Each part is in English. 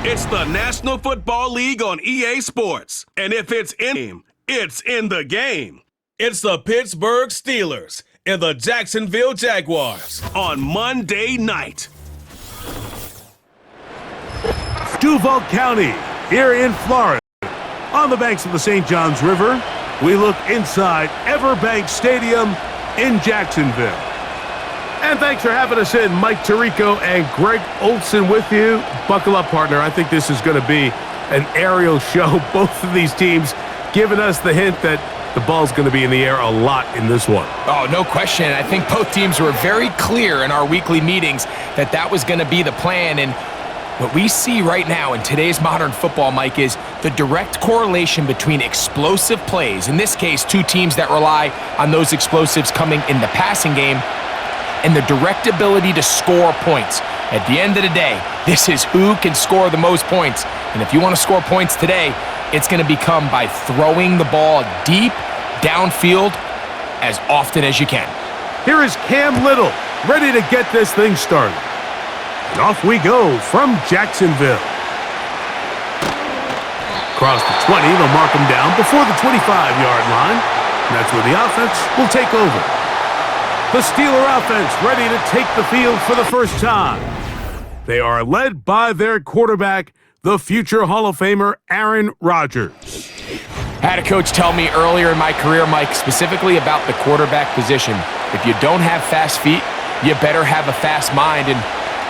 It's the National Football League on EA Sports. And if it's in the game. It's the Pittsburgh Steelers and the Jacksonville Jaguars on Monday night. Duval County, here in Florida. On the banks of the St. Johns River, we look inside Everbank Stadium in Jacksonville. And thanks for having us in. Mike Tirico and Greg Olson with you. Buckle up, partner. I think this is going to be an aerial show. Both of these teams giving us the hint that the ball's going to be in the air a lot in this one. Oh, no question. I think both teams were very clear in our weekly meetings that that was going to be the plan. And what we see right now in today's modern football, Mike, is the direct correlation between explosive plays, in this case, two teams that rely on those explosives coming in the passing game, and the direct ability to score points. At the end of the day, this is who can score the most points. And if you want to score points today, it's going to become by throwing the ball deep downfield as often as you can. Here is Cam Little, ready to get this thing started. And off we go from Jacksonville. Across the 20, they'll mark him down before the 25-yard line. And that's where the offense will take over. The Steeler offense ready to take the field for the first time. They are led by their quarterback, the future Hall of Famer, Aaron Rodgers. I had a coach tell me earlier in my career, Mike, specifically about the quarterback position. If you don't have fast feet, you better have a fast mind. And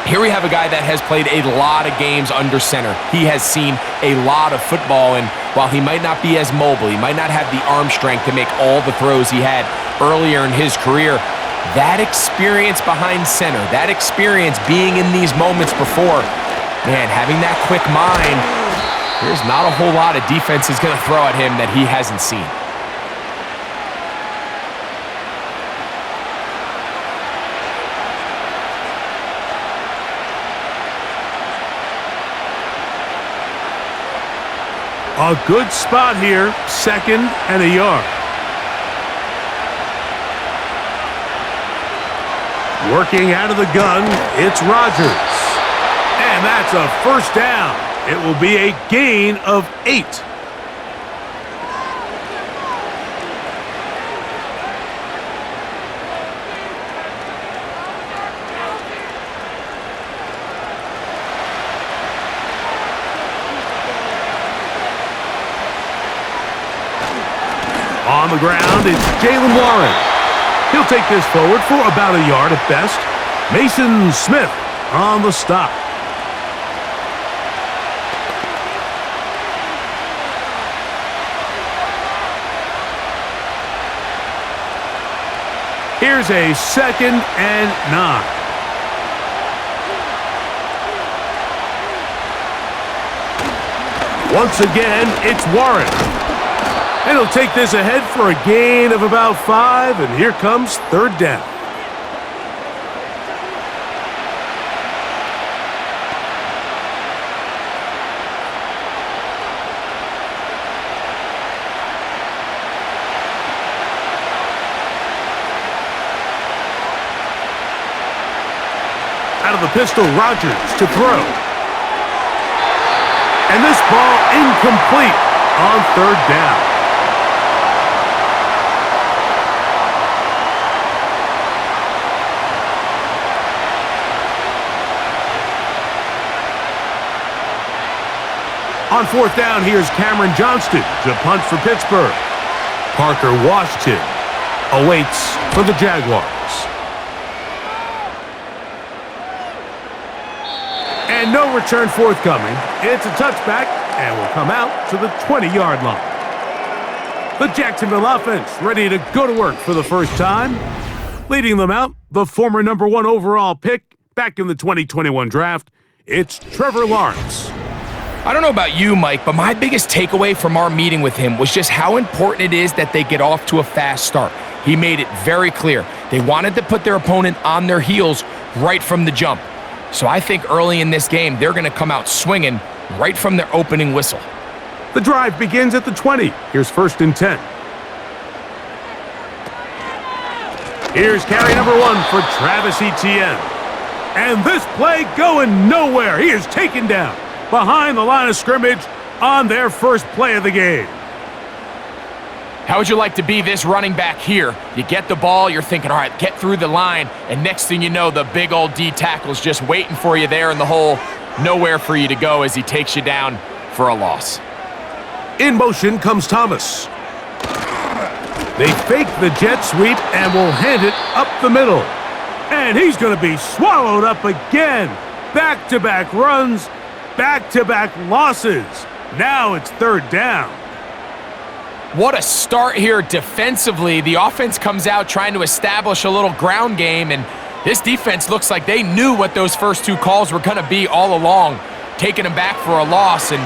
here we have a guy that has played a lot of games under center. He has seen a lot of football, and while he might not be as mobile, he might not have the arm strength to make all the throws he had earlier in his career, that experience behind center, that experience being in these moments before, man, having that quick mind, there's not a whole lot of defense is going to throw at him that he hasn't seen. A good spot here, 2nd and a yard. Working out of the gun, it's Rodgers. And that's a first down. It will be a gain of 8. On the ground, it's Jalen Warren. He'll take this forward for about a yard at best. Mason Smith on the stop. Here's a 2nd and 9. Once again, it's Warren. And he'll take this ahead for a gain of about 5, and here comes 3rd down. Out of the pistol, Rodgers to throw. And this ball incomplete on 3rd down. On 4th down, here's Cameron Johnston to punt for Pittsburgh. Parker Washington awaits for the Jaguars. And no return forthcoming. It's a touchback and will come out to the 20-yard line. The Jacksonville offense ready to go to work for the first time. Leading them out, the former number 1 overall pick back in the 2021 draft, it's Trevor Lawrence. I don't know about you, Mike, but my biggest takeaway from our meeting with him was just how important it is that they get off to a fast start. He made it very clear. They wanted to put their opponent on their heels right from the jump. So I think early in this game, they're going to come out swinging right from their opening whistle. The drive begins at the 20. Here's 1st and 10. Here's carry number 1 for Travis Etienne. And this play going nowhere. He is taken down behind the line of scrimmage on their first play of the game. How would you like to be this running back here? You get the ball, you're thinking, all right, get through the line, and next thing you know, the big old D tackle's just waiting for you there in the hole. Nowhere for you to go as he takes you down for a loss. In motion comes Thomas. They fake the jet sweep and will hand it up the middle. And he's going to be swallowed up again. Back-to-back runs, back-to-back losses. Now it's third down. What a start here defensively. The offense comes out trying to establish a little ground game, and this defense looks like they knew what those first two calls were going to be all along, taking them back for a loss and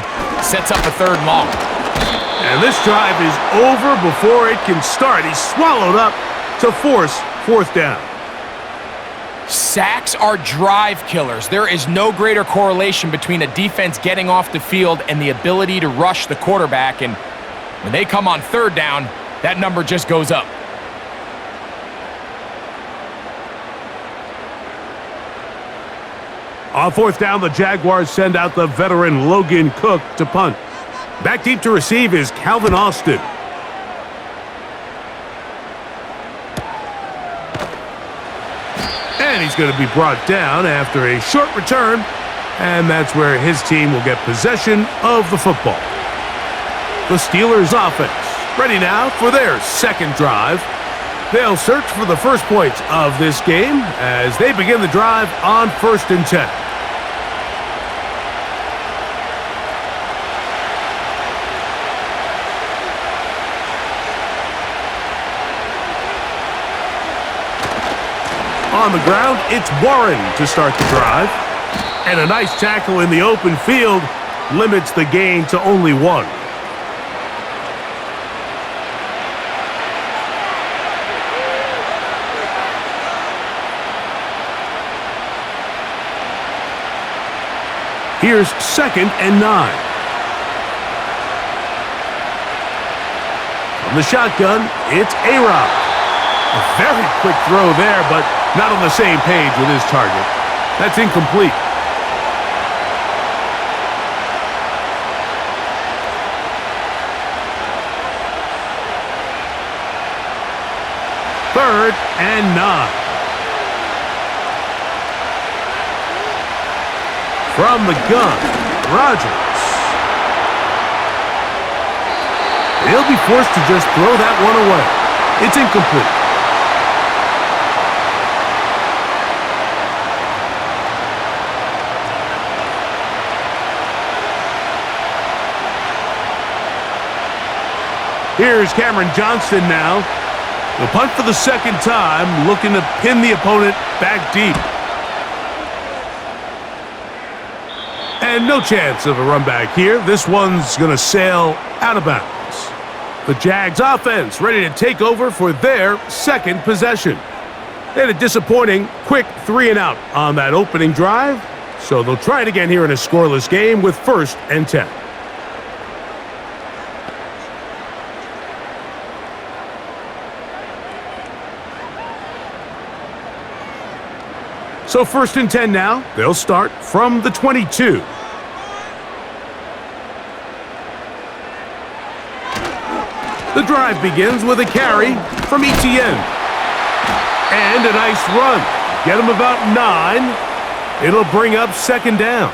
sets up a third and long. And this drive is over before it can start. He's swallowed up to force fourth down. Sacks are drive killers. There is no greater correlation between a defense getting off the field and the ability to rush the quarterback, and when they come on third down, that number just goes up. On fourth down, the Jaguars send out the veteran Logan Cook to punt. Back deep to receive is Calvin Austin. And he's going to be brought down after a short return, and that's where his team will get possession of the football. The Steelers offense ready now for their second drive. They'll search for the first points of this game as they begin the drive on 1st and 10. On the ground, it's Warren to start the drive. And a nice tackle in the open field limits the gain to only one. Here's 2nd and 9. From the shotgun, it's A-Rob. A very quick throw there, but not on the same page with his target. That's incomplete. Third and 9. From the gun, Rodgers. He'll be forced to just throw that one away. It's incomplete. Here's Cameron Johnston now. The punt for the second time, looking to pin the opponent back deep. And no chance of a run back here. This one's going to sail out of bounds. The Jags offense ready to take over for their second possession. They had a disappointing quick 3 and out on that opening drive, so they'll try it again here in a scoreless game with 1st and 10. So 1st and 10 now. They'll start from the 22. The drive begins with a carry from Etienne. And a nice run. Get him about 9. It'll bring up 2nd down.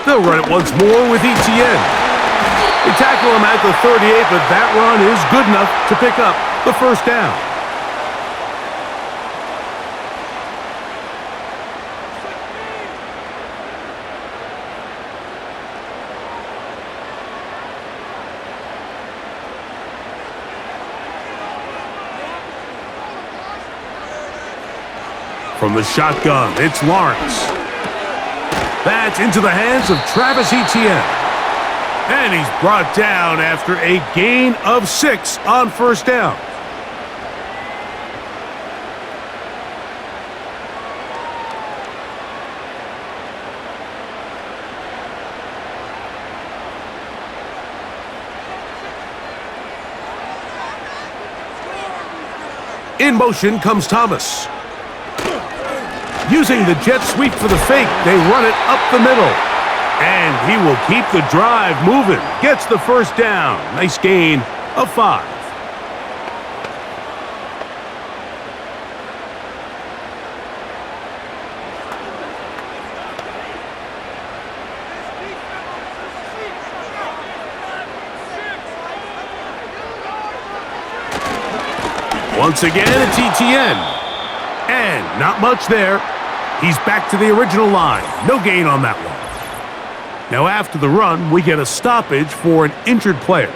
They'll run it once more with Etienne. They tackle him at the 38, but that run is good enough to pick up the 1st down. From the shotgun, it's Lawrence. That's into the hands of Travis Etienne. And he's brought down after a gain of 6 on 1st down. In motion comes Thomas. Using the jet sweep for the fake, they run it up the middle. And he will keep the drive moving. Gets the first down. Nice gain of 5. Once again, it's ETN. And not much there. He's back to the original line. No gain on that one. Now after the run, we get a stoppage for an injured player.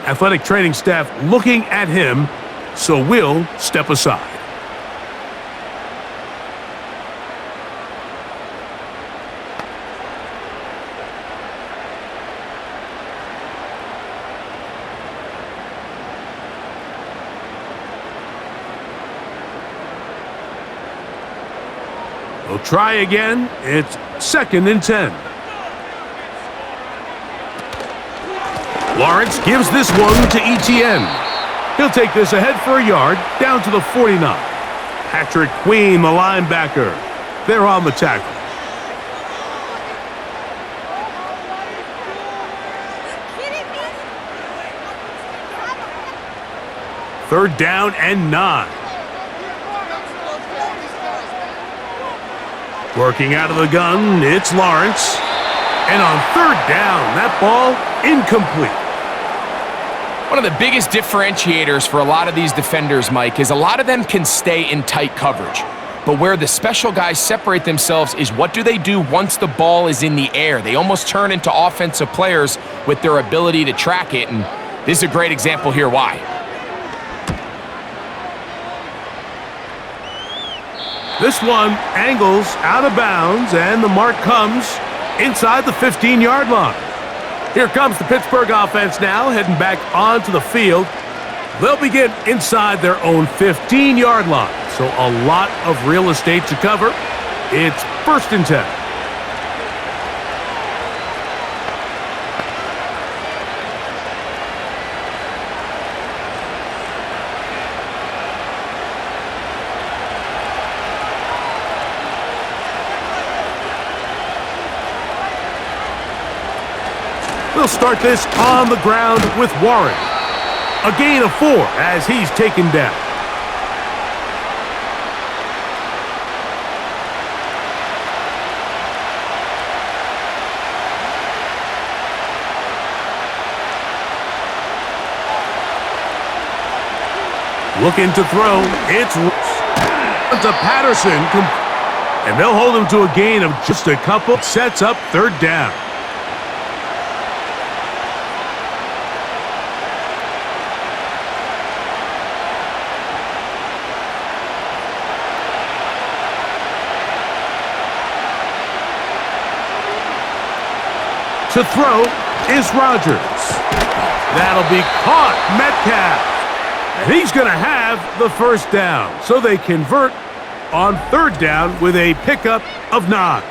Athletic training staff looking at him, so we'll step aside. We'll try again. It's 2nd and 10. Lawrence gives this one to ETN. He'll take this ahead for a yard, down to the 49. Patrick Queen, the linebacker. They're on the tackle. Third down and 9. Working out of the gun, it's Lawrence. And on 3rd down, that ball incomplete. One of the biggest differentiators for a lot of these defenders, Mike, is a lot of them can stay in tight coverage. But where the special guys separate themselves is what do they do once the ball is in the air? They almost turn into offensive players with their ability to track it, and this is a great example here why. This one angles out of bounds, and the mark comes inside the 15-yard line. Here comes the Pittsburgh offense now, heading back onto the field. They'll begin inside their own 15-yard line, so a lot of real estate to cover. It's 1st and 10. We'll start this on the ground with Warren. A gain of 4 as he's taken down. Looking to throw. It's to Patterson. And they'll hold him to a gain of just a couple. Sets up 3rd down. To throw is Rodgers. That'll be caught. Metcalf. And he's going to have the first down. So they convert on 3rd down with a pickup of 9.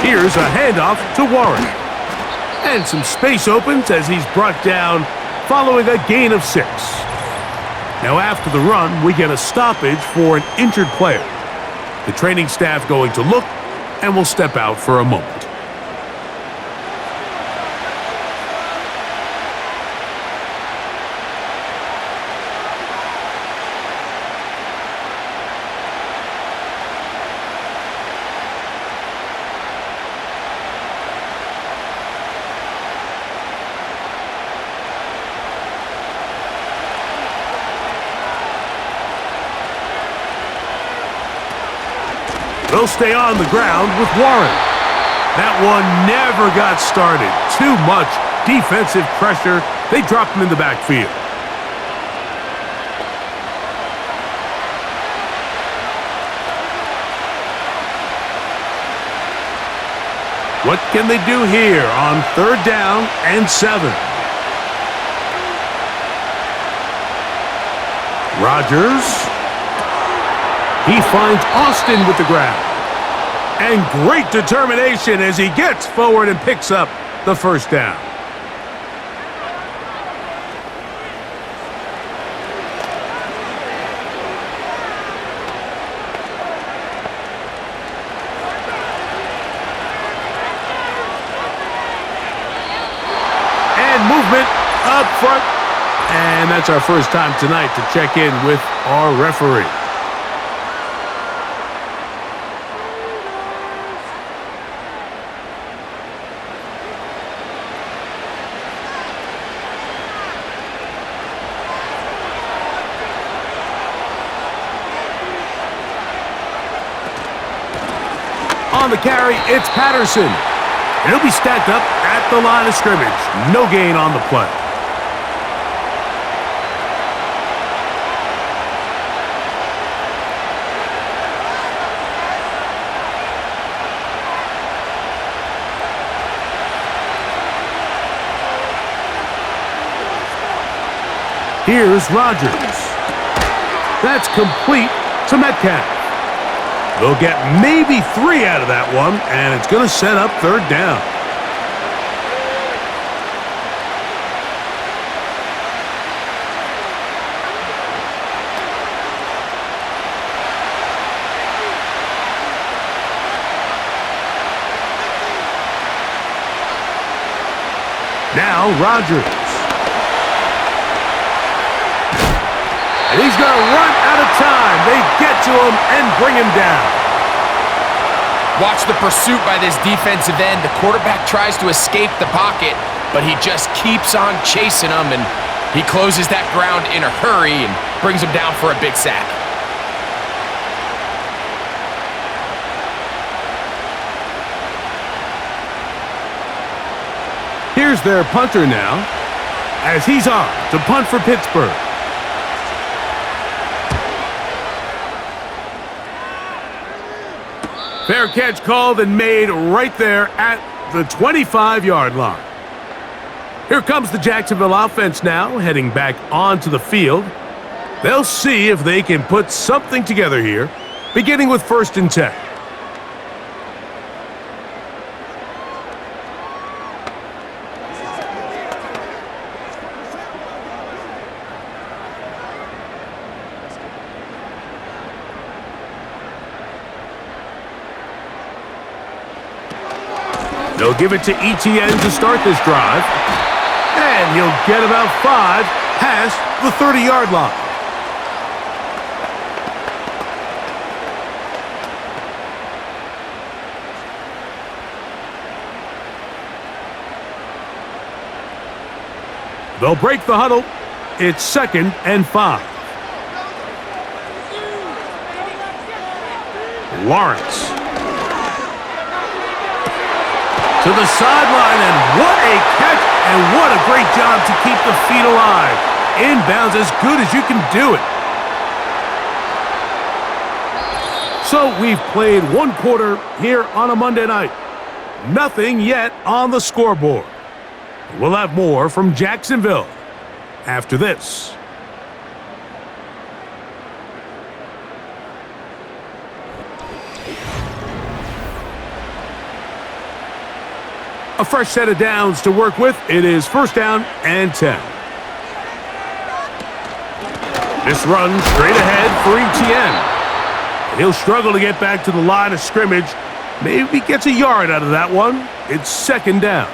Here's a handoff to Warren. And some space opens as he's brought down following a gain of 6. Now after the run, we get a stoppage for an injured player. The training staff going to look and will step out for a moment. They'll stay on the ground with Warren. That one never got started. Too much defensive pressure. They dropped him in the backfield. What can they do here on 3rd down and 7? Rodgers. He finds Austin with the grab. And great determination as he gets forward and picks up the first down. And movement up front. And that's our first time tonight to check in with our referee. On the carry, it's Patterson. And he'll be stacked up at the line of scrimmage. No gain on the play. Here's Rodgers. That's complete to Metcalf. They'll get maybe 3 out of that one, and it's going to set up third down. Now Rodgers. And he's going to run out of time. They get to him and bring him down. Watch the pursuit by this defensive end. The quarterback tries to escape the pocket, but he just keeps on chasing him, and he closes that ground in a hurry and brings him down for a big sack. Here's their punter now, as he's on to punt for Pittsburgh. Fair catch called and made right there at the 25-yard line. Here comes the Jacksonville offense now, heading back onto the field. They'll see if they can put something together here, beginning with 1st and 10. They'll give it to Etienne to start this drive. And he'll get about 5 past the 30-yard line. They'll break the huddle. It's 2nd and 5. Lawrence. To the sideline, and what a catch, and what a great job to keep the feet alive. Inbounds as good as you can do it. So we've played 1 quarter here on a Monday night. Nothing yet on the scoreboard. We'll have more from Jacksonville after this. A fresh set of downs to work with. It is 1st down and 10. This run straight ahead for Etienne. He'll struggle to get back to the line of scrimmage. Maybe gets a yard out of that one. It's 2nd down.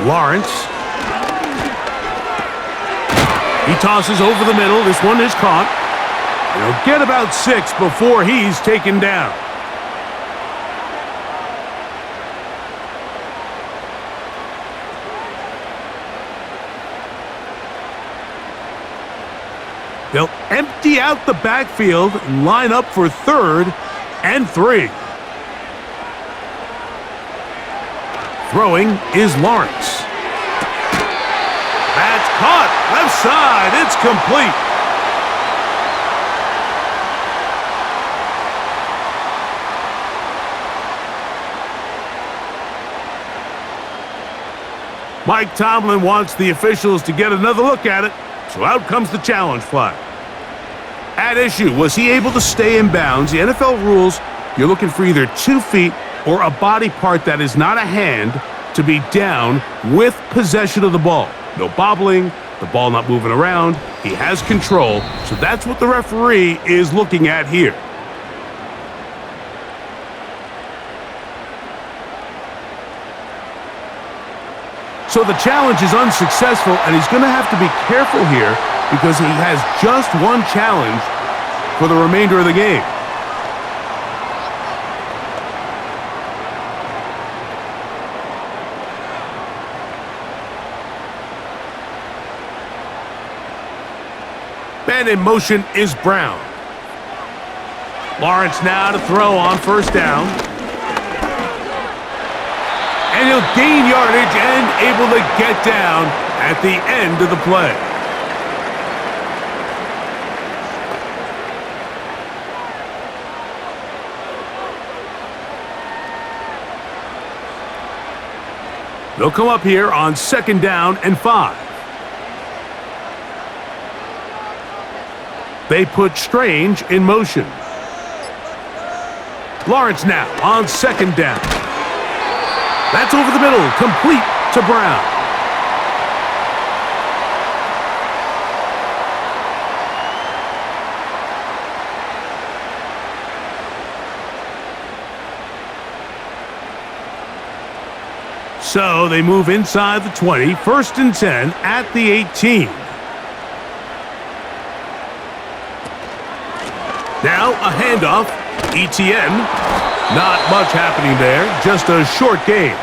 Lawrence. He tosses over the middle. This one is caught. He'll get about 6 before he's taken down. They'll empty out the backfield and line up for 3rd and 3. Throwing is Lawrence. That's caught. Left side. It's complete. Mike Tomlin wants the officials to get another look at it, so out comes the challenge flag. At issue, was he able to stay in bounds? The NFL rules, you're looking for either 2 feet or a body part that is not a hand to be down with possession of the ball. No bobbling, the ball not moving around. He has control, so that's what the referee is looking at here. So the challenge is unsuccessful, and he's going to have to be careful here because he has just one challenge for the remainder of the game. Man in motion is Brown. Lawrence now to throw on first down. And he'll gain yardage and able to get down at the end of the play. They'll come up here on 2nd down and 5. They put Strange in motion. Lawrence now on 2nd down. That's over the middle, complete to Brown. So they move inside the 20, 1st and 10 at the 18. Now a handoff, ETN. Not much happening there, just a short game.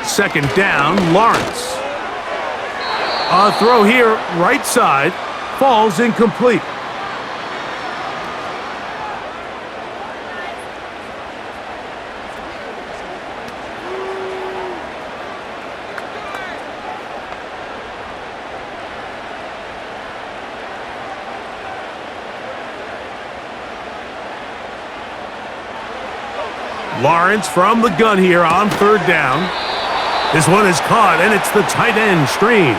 Second down, Lawrence. A throw here, right side, falls incomplete. Lawrence from the gun here on 3rd down. This one is caught, and it's the tight end, Strange.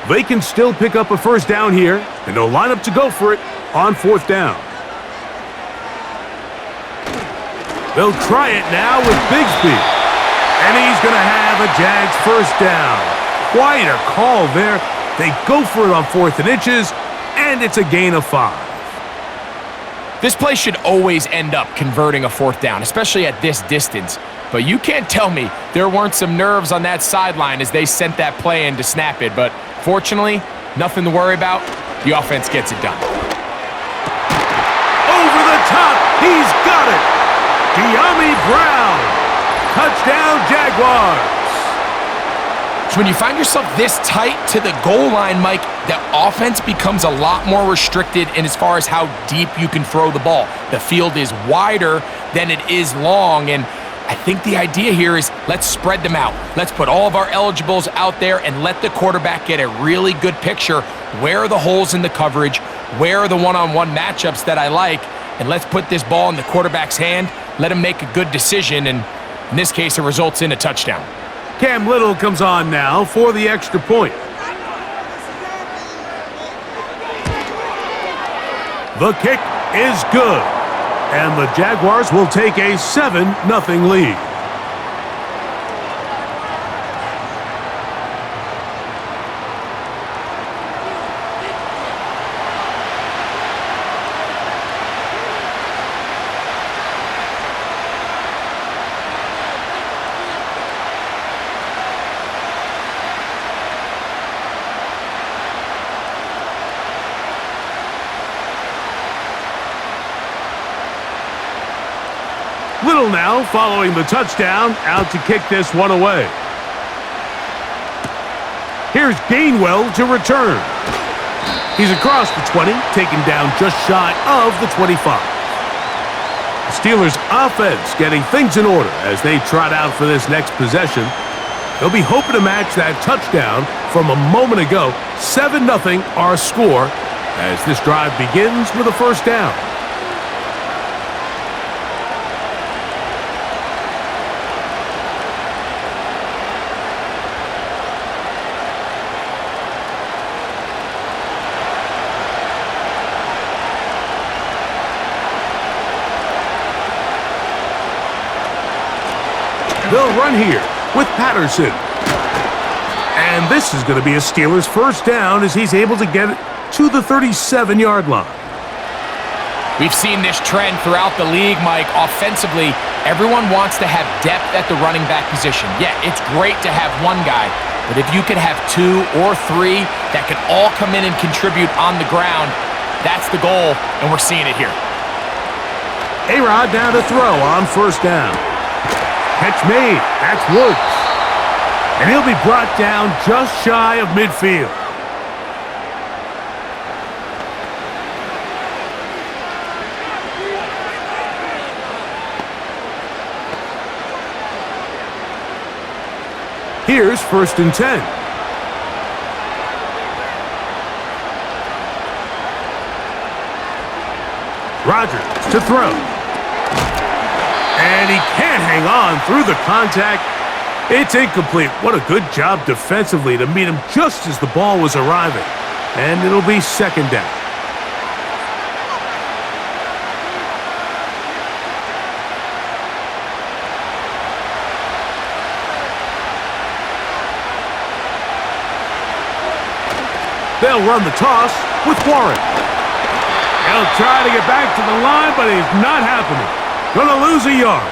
They can still pick up a 1st down here, and they'll line up to go for it on 4th down. They'll try it now with Bigsby. And he's going to have a Jags 1st down. Quite a call there. They go for it on 4th and inches, and it's a gain of 5. This play should always end up converting a 4th down, especially at this distance. But you can't tell me there weren't some nerves on that sideline as they sent that play in to snap it. But fortunately, nothing to worry about. The offense gets it done. Over the top, he's got it. De'Ami Brown. Touchdown, Jaguars. So when you find yourself this tight to the goal line, Mike, the offense becomes a lot more restricted in as far as how deep you can throw the ball. The field is wider than it is long, and I think the idea here is let's spread them out. Let's put all of our eligibles out there and let the quarterback get a really good picture. Where are the holes in the coverage? Where are the one-on-one matchups that I like? And let's put this ball in the quarterback's hand, let him make a good decision, and in this case, it results in a touchdown. Cam Little comes on now for the extra point. The kick is good, and the Jaguars will take a 7-0 lead. Little now following the touchdown, out to kick this one away. Here's Gainwell to return. He's across the 20, taken down just shy of the 25. The Steelers' offense getting things in order as they trot out for this next possession. They'll be hoping to match that touchdown from a moment ago. 7-0 our score as this drive begins with a first down. They'll run here with Patterson. And this is going to be a Steelers first down as he's able to get it to the 37-yard line. We've seen this trend throughout the league, Mike. Offensively, everyone wants to have depth at the running back position. Yeah, it's great to have one guy, but if you could have 2 or 3 that can all come in and contribute on the ground, that's the goal, and we're seeing it here. A-Rod down to throw on first down. Catch made. That's Woods. And he'll be brought down just shy of midfield. Here's 1st and 10. Rodgers to throw. And he can't hang on through the contact. It's incomplete. What a good job defensively to meet him just as the ball was arriving. And it'll be 2nd down. They'll run the toss with Warren. He'll try to get back to the line, but it's not happening. Gonna lose a yard.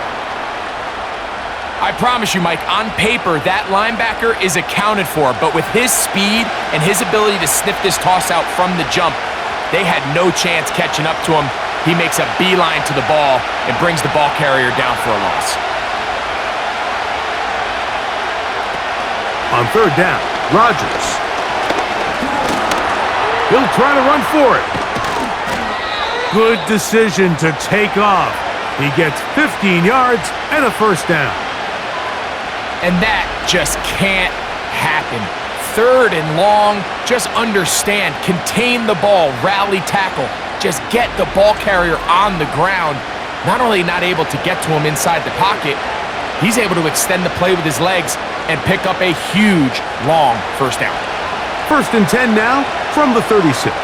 I promise you, Mike, on paper, that linebacker is accounted for, but with his speed and his ability to sniff this toss out from the jump, they had no chance catching up to him. He makes a beeline to the ball and brings the ball carrier down for a loss. On 3rd down, Rodgers. He'll try to run for it. Good decision to take off. He gets 15 yards and a first down. And that just can't happen. 3rd and long, just understand, contain the ball, rally tackle, just get the ball carrier on the ground. Not only not able to get to him inside the pocket, he's able to extend the play with his legs and pick up a huge, long first down. 1st and 10 now from the 36.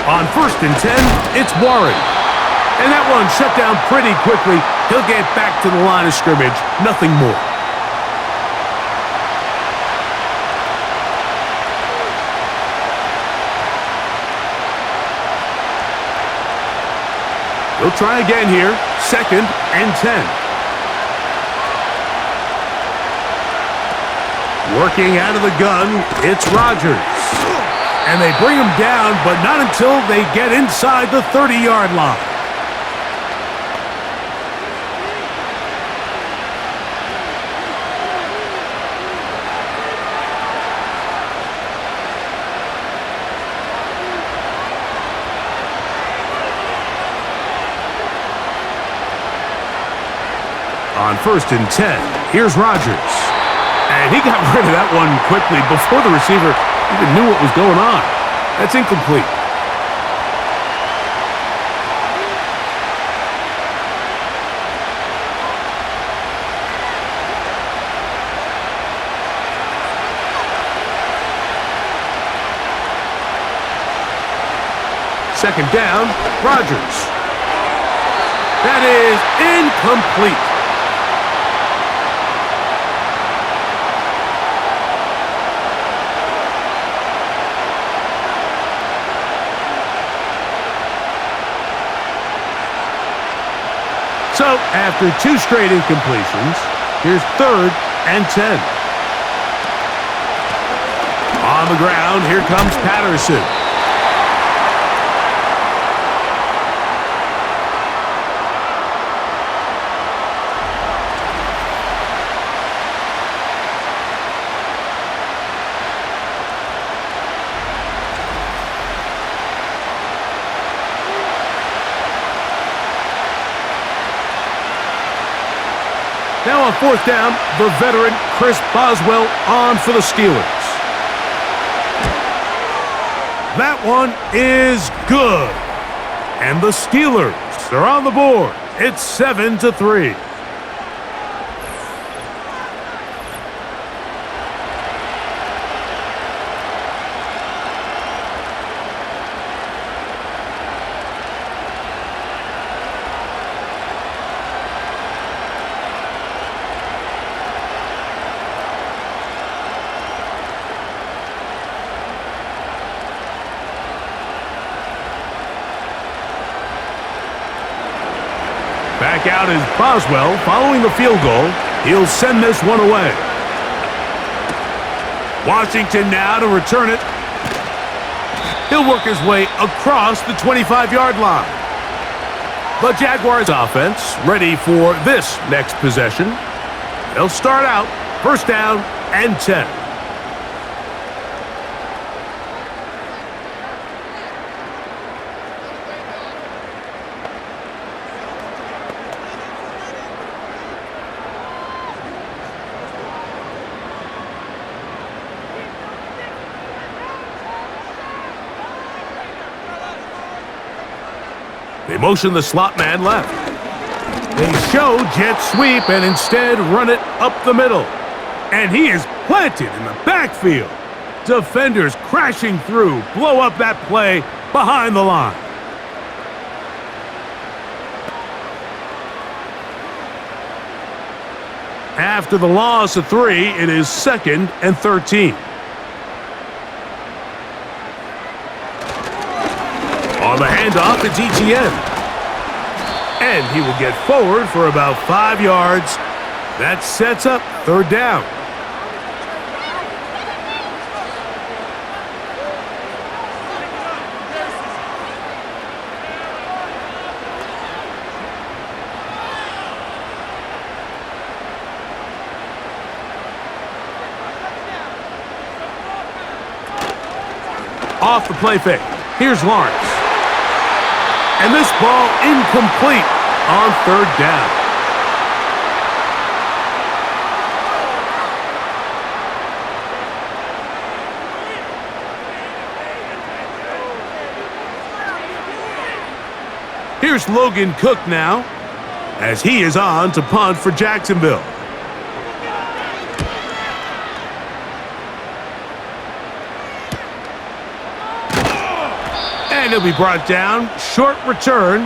On 1st and 10, it's Warren. And that one shut down pretty quickly. He'll get back to the line of scrimmage. Nothing more. He'll try again here. 2nd and 10. Working out of the gun, it's Rodgers. And they bring him down, but not until they get inside the 30-yard line. On 1st and 10, here's Rodgers. And he got rid of that one quickly before the receiver even knew what was going on. That's incomplete. Second down, Rodgers. That is incomplete. So, after 2 straight incompletions, here's 3rd and 10. On the ground, here comes Patterson. Now on fourth down, the veteran Chris Boswell on for the Steelers. That one is good. And the Steelers are on the board. It's 7-3. Back out is Boswell following the field goal. He'll send this one away. Washington now to return it. He'll work his way across the 25-yard line. The Jaguars offense ready for this next possession. They'll start out first down and 10. They motion the slot man left. They show jet sweep and instead run it up the middle. And he is planted in the backfield. Defenders crashing through, blow up that play behind the line. After the loss of 3, it is 2nd and 13. On the handoff, it's ETN. And he will get forward for about 5 yards. That sets up third down. Off the play fake. Here's Lawrence. And this ball incomplete on third down. Here's Logan Cook now, as he is on to punt for Jacksonville. And he'll be brought down, short return,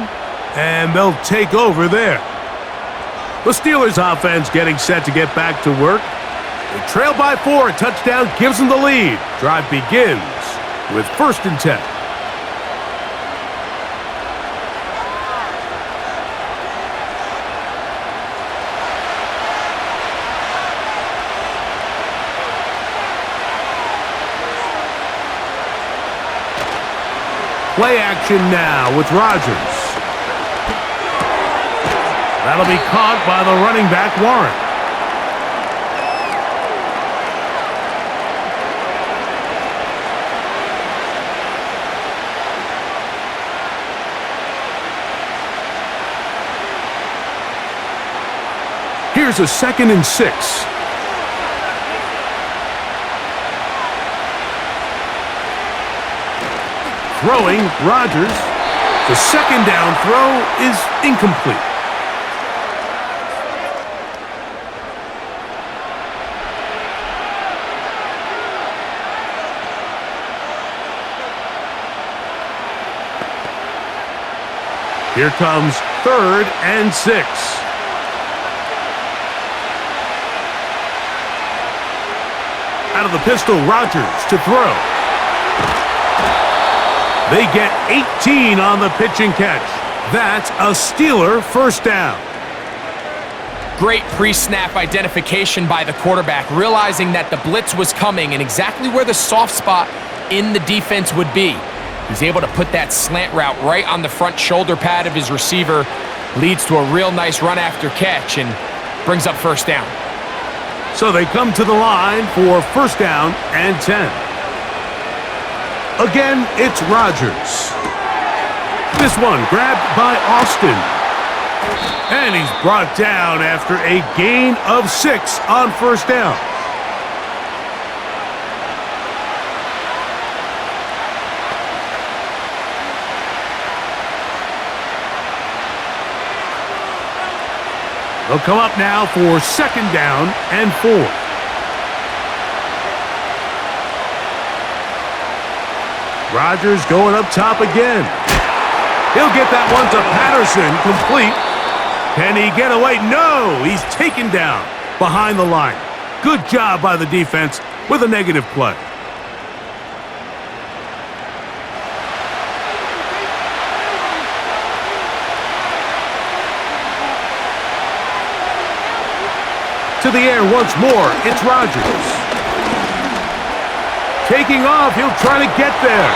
and they'll take over there. The Steelers offense getting set to get back to work. They trail by 4, a touchdown gives them the lead. Drive begins with 1st and 10. Play action now with Rodgers. That'll be caught by the running back, Warren. Here's a 2nd and 6. Throwing, Rodgers. The 2nd down throw is incomplete. Here comes 3rd and 6. Out of the pistol, Rodgers to throw. They get 18 on the pitch and catch. That's a Steeler first down. Great pre-snap identification by the quarterback, realizing that the blitz was coming and exactly where the soft spot in the defense would be. He's able to put that slant route right on the front shoulder pad of his receiver, leads to a real nice run after catch, and brings up first down. So they come to the line for first down and 10. Again, it's Rodgers. This one grabbed by Austin. And he's brought down after a gain of 6 on first down. They'll come up now for second down and 4. Rodgers going up top again. He'll get that one to Patterson, complete. Can he get away? No, he's taken down behind the line. Good job by the defense with a negative play. To the air once more, it's Rodgers. Taking off, he'll try to get there.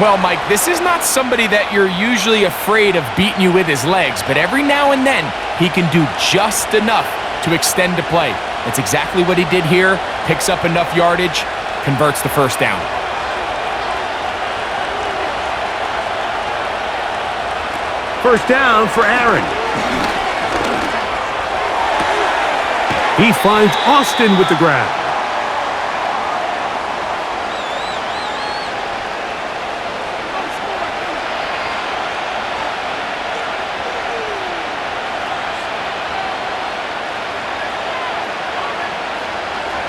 Well, Mike, this is not somebody that you're usually afraid of beating you with his legs, but every now and then he can do just enough to extend the play. That's exactly what he did here. Picks up enough yardage, converts the first down. First down for Aaron. He finds Austin with the grab.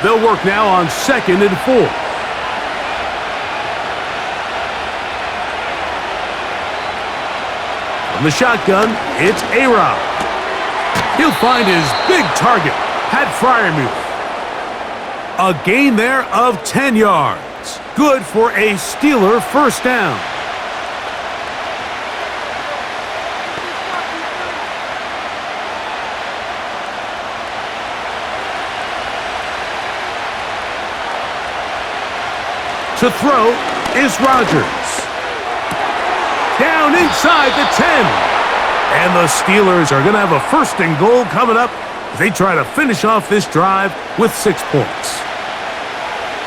They'll work now on 2nd and 4. From the shotgun, it's A-Rod. He'll find his big target, Pat Fryermuth. A gain there of 10 yards. Good for a Steeler first down. To throw is Rodgers. Down inside the 10. And the Steelers are going to have a 1st and goal coming up as they try to finish off this drive with 6 points.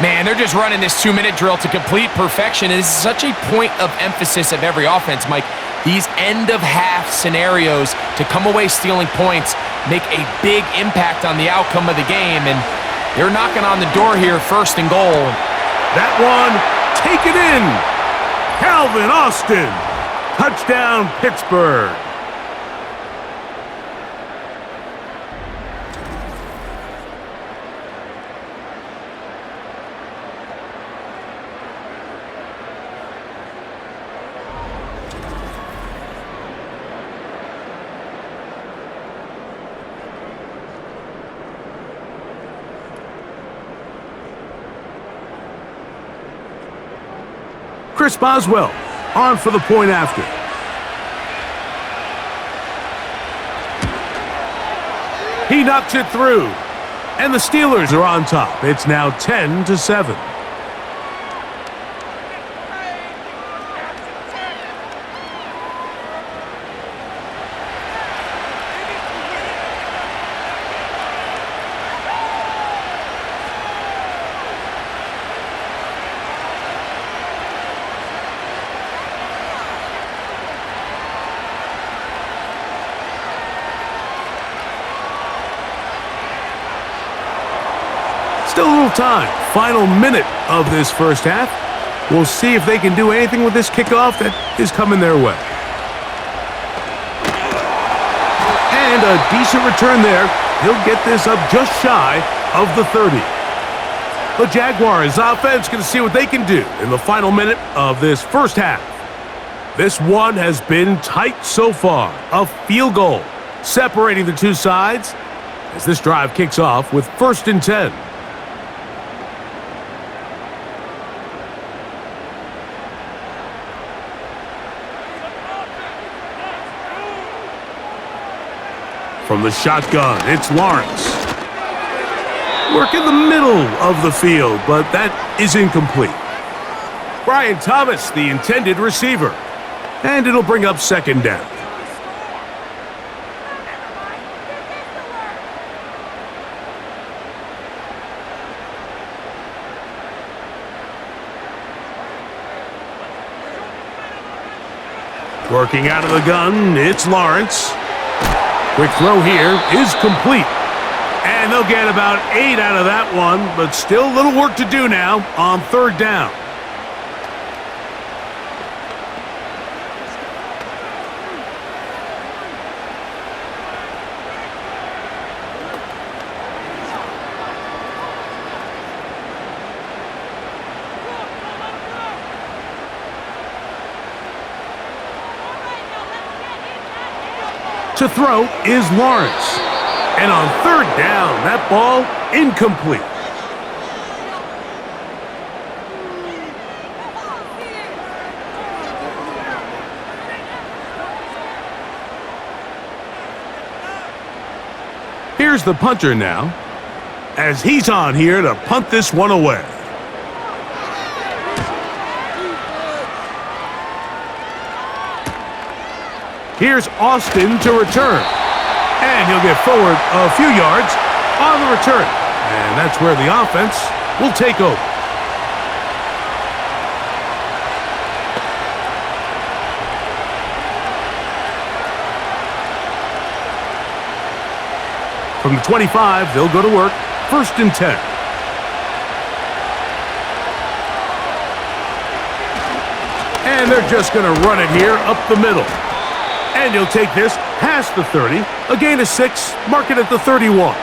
Man, they're just running this 2-minute drill to complete perfection. And this is such a point of emphasis of every offense, Mike. These end-of-half scenarios to come away stealing points make a big impact on the outcome of the game. And they're knocking on the door here, 1st and goal. That one, taken in. Calvin Austin. Touchdown, Pittsburgh. Chris Boswell on for the point after. He knocks it through, and the Steelers are on top. It's now 10-7. Still a little time. Final minute of this first half. We'll see if they can do anything with this kickoff that is coming their way. And a decent return there. He'll get this up just shy of the 30. The Jaguars offense going to see what they can do in the final minute of this first half. This one has been tight so far. A field goal separating the two sides as this drive kicks off with 1st and 10. From the shotgun, it's Lawrence. Work in the middle of the field, but that is incomplete. Brian Thomas, the intended receiver. And it'll bring up 2nd down. Working out of the gun, it's Lawrence. Quick throw here is complete. And they'll get about 8 out of that one, but still a little work to do now on third down. To throw is Lawrence. And on third down, that ball incomplete. Here's the punter now, as he's on here to punt this one away. Here's Austin to return. And he'll get forward a few yards on the return. And that's where the offense will take over. From the 25, they'll go to work. 1st and 10. And they're just going to run it here up the middle. And he'll take this past the 30, a gain of 6, mark it at the 31.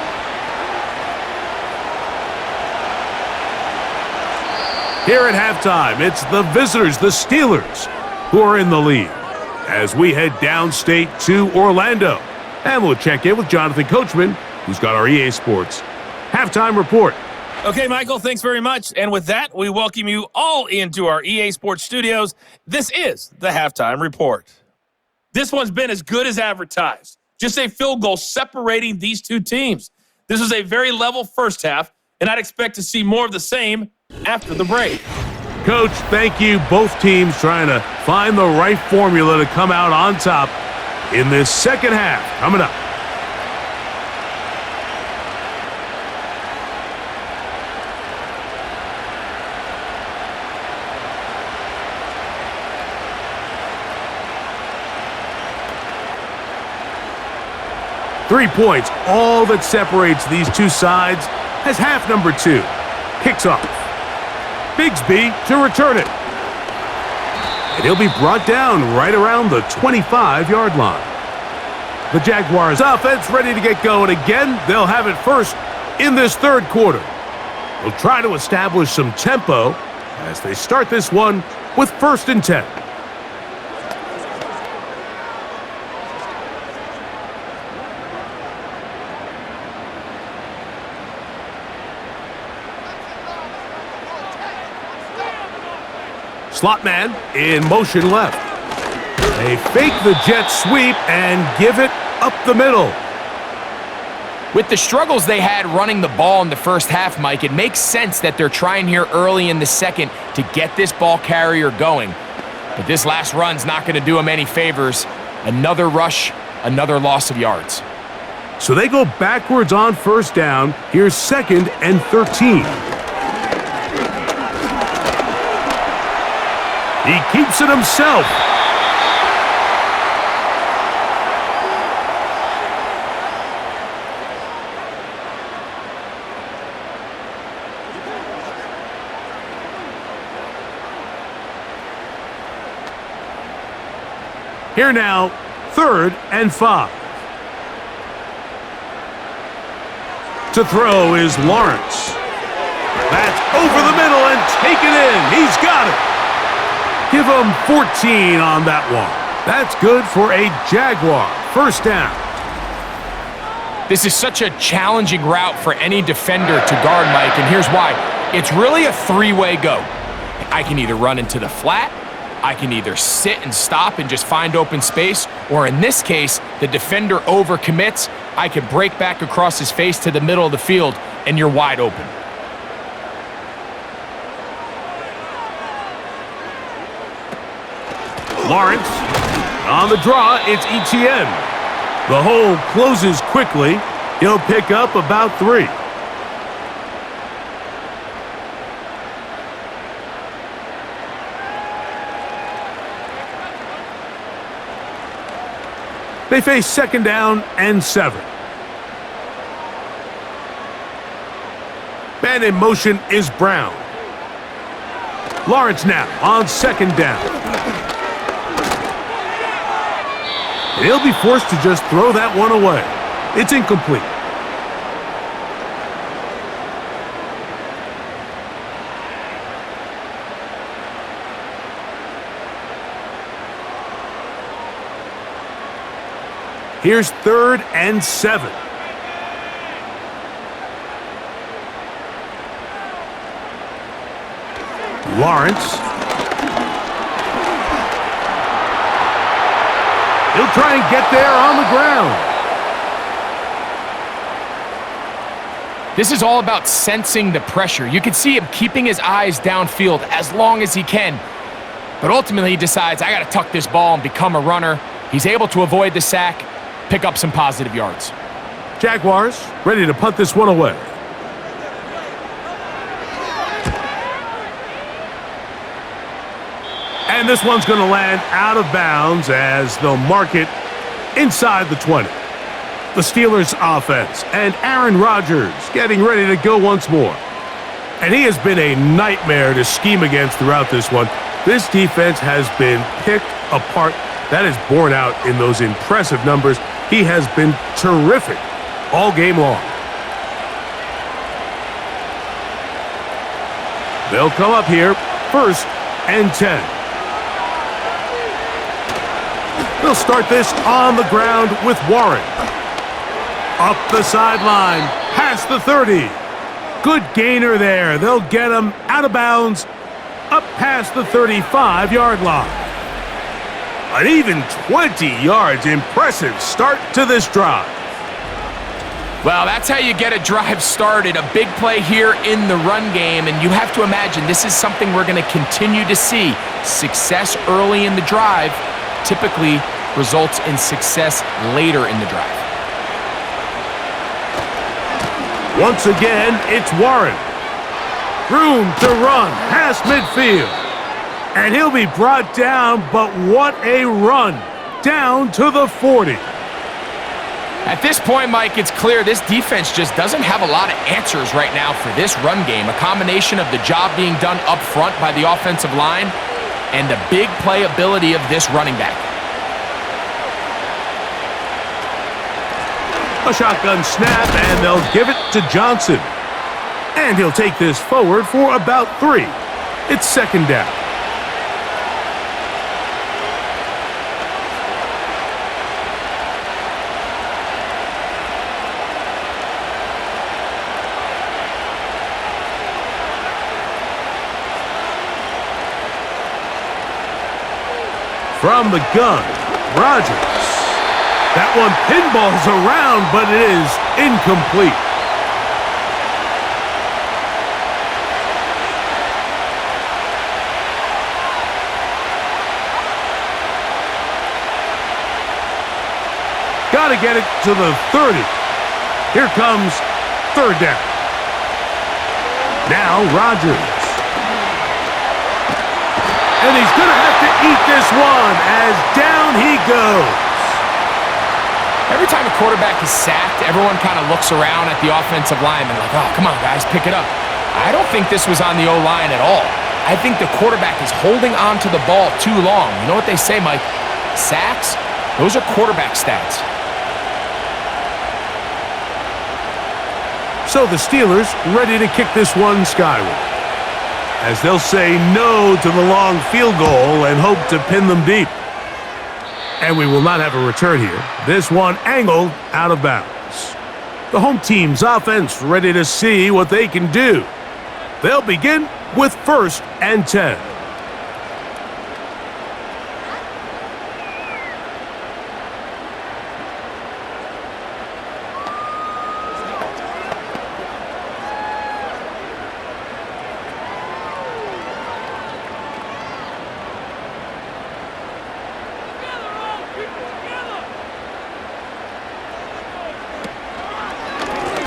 Here at halftime, it's the visitors, the Steelers, who are in the lead as we head downstate to Orlando. And we'll check in with Jonathan Coachman, who's got our EA Sports halftime report. Okay, Michael, thanks very much. And with that, we welcome you all into our EA Sports studios. This is the halftime report. This one's been as good as advertised. Just a field goal separating these two teams. This was a very level first half, and I'd expect to see more of the same after the break. Coach, thank you. Both teams trying to find the right formula to come out on top in this second half. Coming up. Three points, all that separates these two sides, as half number 2 kicks off. Bigsby to return it. And he'll be brought down right around the 25-yard line. The Jaguars offense ready to get going again. They'll have it first in this third quarter. They'll try to establish some tempo as they start this one with 1st and 10. Slot man in motion left. They fake the jet sweep and give it up the middle. With the struggles they had running the ball in the first half, Mike, it makes sense that they're trying here early in the second to get this ball carrier going. But this last run's not going to do them any favors. Another rush, another loss of yards. So they go backwards on 1st down. Here's 2nd and 13. He keeps it himself. Here now, 3rd and 5. To throw is Lawrence. That's over the middle and taken in. He's got it. Give him 14 on that one. That's good for a Jaguar. 1st down. This is such a challenging route for any defender to guard, Mike, and here's why. It's really a three-way go. I can either run into the flat, I can either sit and stop and just find open space, or in this case, the defender overcommits. I can break back across his face to the middle of the field, and you're wide open. Lawrence, on the draw, it's ETN. The hole closes quickly. He'll pick up about 3. They face 2nd down and 7. Man in motion is Brown. Lawrence now on 2nd down. And he'll be forced to just throw that one away. It's incomplete. Here's 3rd and 7. Lawrence. He'll try and get there on the ground. This is all about sensing the pressure. You can see him keeping his eyes downfield as long as he can. But ultimately he decides, I got to tuck this ball and become a runner. He's able to avoid the sack, pick up some positive yards. Jaguars ready to punt this one away. And this one's going to land out of bounds as they'll mark it inside the 20. The Steelers offense and Aaron Rodgers getting ready to go once more. And he has been a nightmare to scheme against throughout this one. This defense has been picked apart. That is borne out in those impressive numbers. He has been terrific all game long. They'll come up here, 1st and 10. They'll start this on the ground with Warren. Up the sideline, past the 30. Good gainer there. They'll get him out of bounds, up past the 35-yard line. An even 20 yards. Impressive start to this drive. Well, that's how you get a drive started. A big play here in the run game, and you have to imagine this is something we're going to continue to see. Success early in the drive typically results in success later in the drive. Once again, it's Warren. Room to run past midfield. And he'll be brought down, but what a run. Down to the 40. At this point, Mike, it's clear this defense just doesn't have a lot of answers right now for this run game. A combination of the job being done up front by the offensive line and the big playability of this running back. A shotgun snap, and they'll give it to Johnson. And he'll take this forward for about 3. It's 2nd down. From the gun, Rodgers. That one pinballs around, but it is incomplete. Got to get it to the 30. Here comes 3rd down. Now Rodgers. And he's going to have to eat this one as down he goes. Every time a quarterback is sacked, everyone kind of looks around at the offensive lineman like, oh, come on, guys, pick it up. I don't think this was on the O-line at all. I think the quarterback is holding on to the ball too long. You know what they say, Mike? Sacks, those are quarterback stats. So the Steelers ready to kick this one skyward, as they'll say no to the long field goal and hope to pin them deep. And we will not have a return here. This one angled out of bounds. The home team's offense ready to see what they can do. They'll begin with 1st and 10.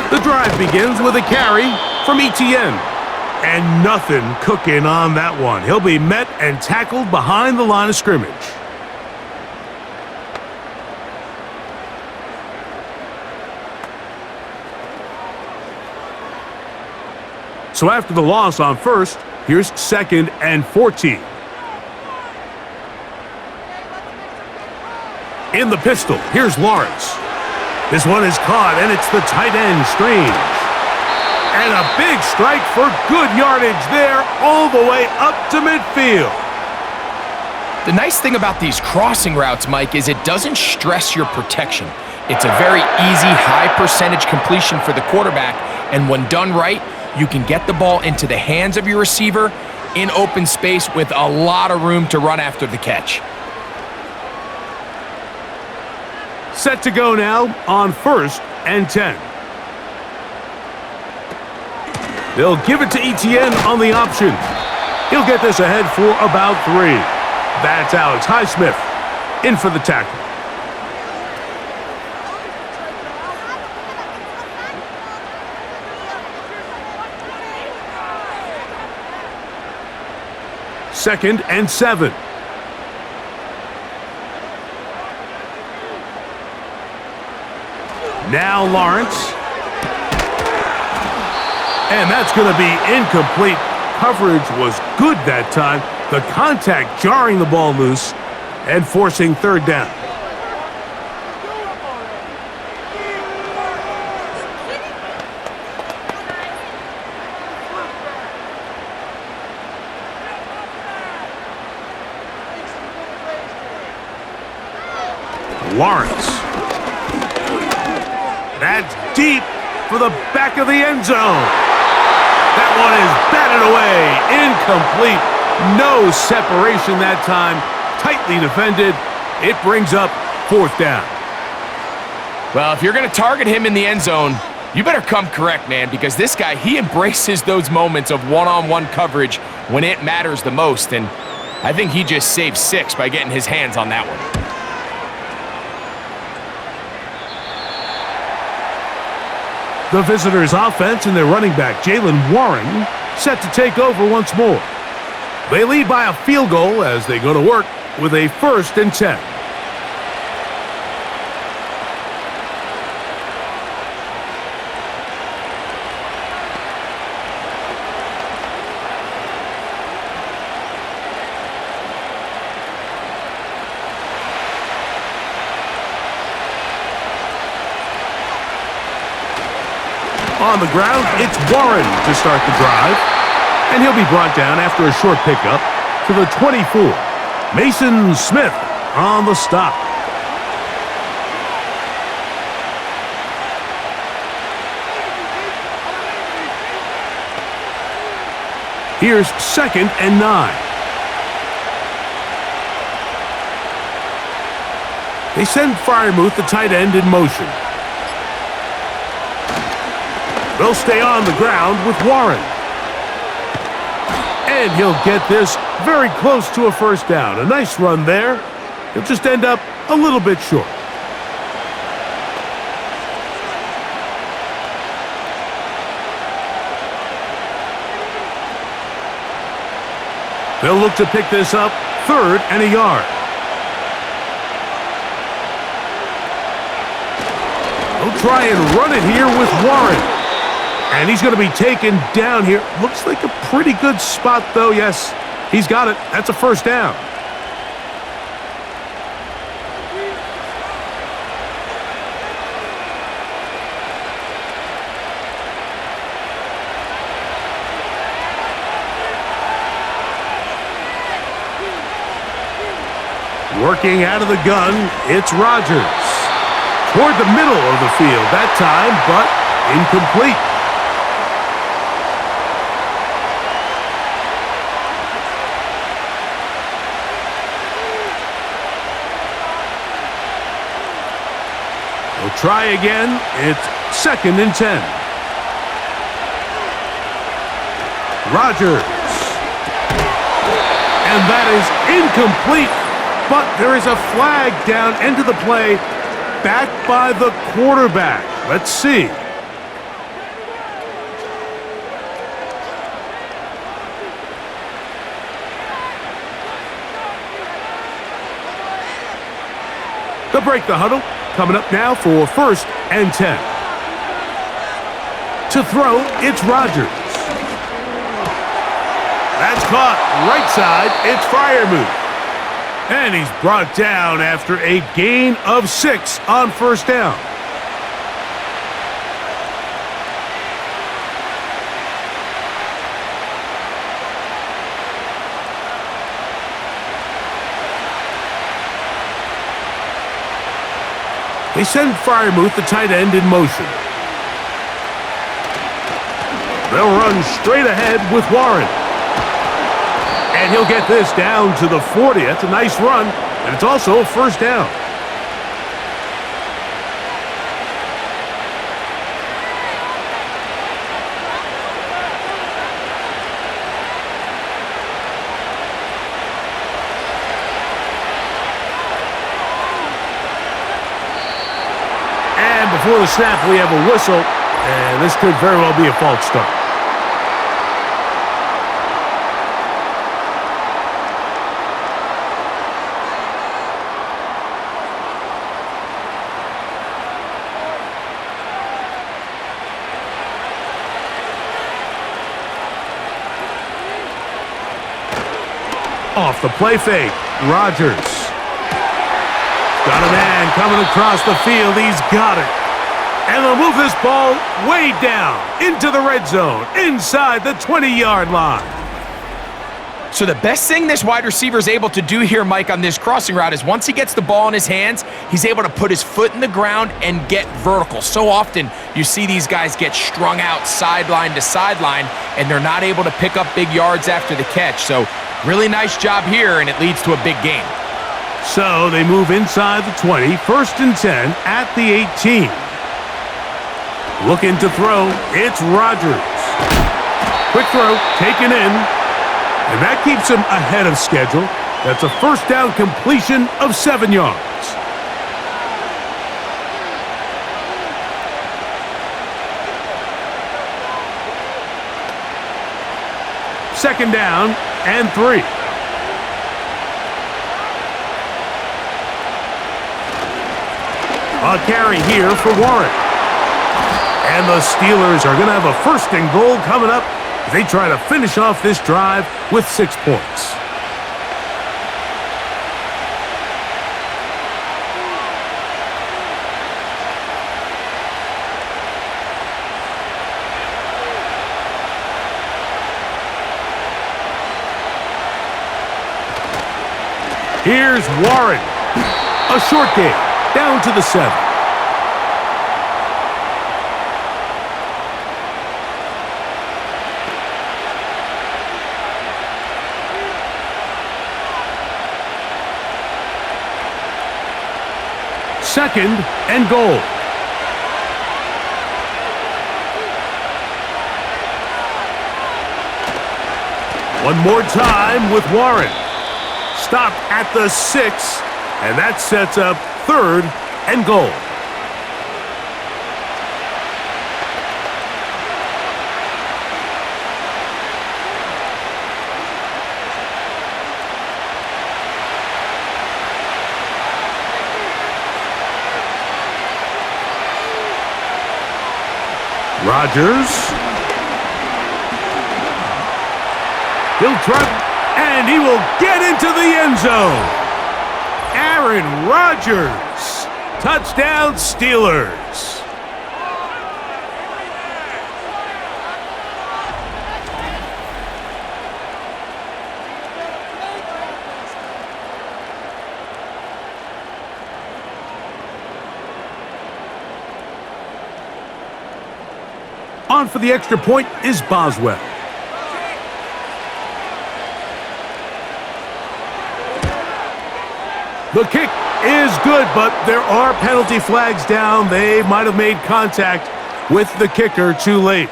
The drive begins with a carry from Etienne. And nothing cooking on that one. He'll be met and tackled behind the line of scrimmage. So after the loss on first, here's 2nd and 14. In the pistol, here's Lawrence. This one is caught, and it's the tight end, Strange. And a big strike for good yardage there all the way up to midfield. The nice thing about these crossing routes, Mike, is it doesn't stress your protection. It's a very easy, high percentage completion for the quarterback, and when done right, you can get the ball into the hands of your receiver in open space with a lot of room to run after the catch. Set to go now on 1st and 10. They'll give it to Etienne on the option. He'll get this ahead for about 3. That's Alex Highsmith in for the tackle. Second and 7. Now Lawrence. And that's going to be incomplete. Coverage was good that time. The contact jarring the ball loose and forcing 3rd down. Lawrence. That's deep for the back of the end zone. That one is batted away. Incomplete. No separation that time. Tightly defended. It brings up 4th down. Well, if you're going to target him in the end zone, you better come correct, man, because this guy, he embraces those moments of one-on-one coverage when it matters the most, and I think he just saved 6 by getting his hands on that one. The visitors' offense and their running back, Jalen Warren, set to take over once more. They lead by a field goal as they go to work with a 1st and 10. On the ground, it's Warren to start the drive. And he'll be brought down after a short pickup to the 24. Mason Smith on the stop. Here's 2nd and 9. They send Freiermuth, the tight end, in motion. They'll stay on the ground with Warren. And he'll get this very close to a 1st down. A nice run there. He'll just end up a little bit short. They'll look to pick this up 3rd and a yard. They'll try and run it here with Warren. And he's going to be taken down here. Looks like a pretty good spot, though. Yes, he's got it. That's a 1st down. Working out of the gun, it's Rodgers. Toward the middle of the field that time, but incomplete. We'll try again. It's 2nd and 10. Rodgers. And that is incomplete. But there is a flag down into the play, back by the quarterback. Let's see. They'll break the huddle. Coming up now for 1st and 10. To throw, it's Rodgers. That's caught right side. It's Freiermuth. And he's brought down after a gain of 6 on first down. They send Freiermuth, the tight end, in motion. They'll run straight ahead with Warren. And he'll get this down to the 40. That's a nice run, and it's also a first down. And before the snap, we have a whistle, and this could very well be a false start. Off the play fake, Rodgers. Got a man coming across the field. He's got it. And they'll move this ball way down into the red zone, inside the 20-yard line. So the best thing this wide receiver is able to do here, Mike, on this crossing route is once he gets the ball in his hands, he's able to put his foot in the ground and get vertical. So often you see these guys get strung out sideline to sideline, and they're not able to pick up big yards after the catch. So really nice job here, and it leads to a big gain. So they move inside the 20, 1st and 10 at the 18. Looking to throw, it's Rodgers. Quick throw, taken in, and that keeps him ahead of schedule. That's a first down completion of 7 yards. Second down and 3. A carry here for Warren. And the Steelers are going to have a 1st and goal coming up as they try to finish off this drive with 6 points. Here's Warren. A short game, down to the 7. Second and goal. One more time with Warren. Stopped at the 6, and that sets up 3rd and goal. Rodgers. He'll try. And he will get into the end zone. Aaron Rodgers. Touchdown, Steelers. On for the extra point is Boswell. The kick is good, but there are penalty flags down. They might have made contact with the kicker too late.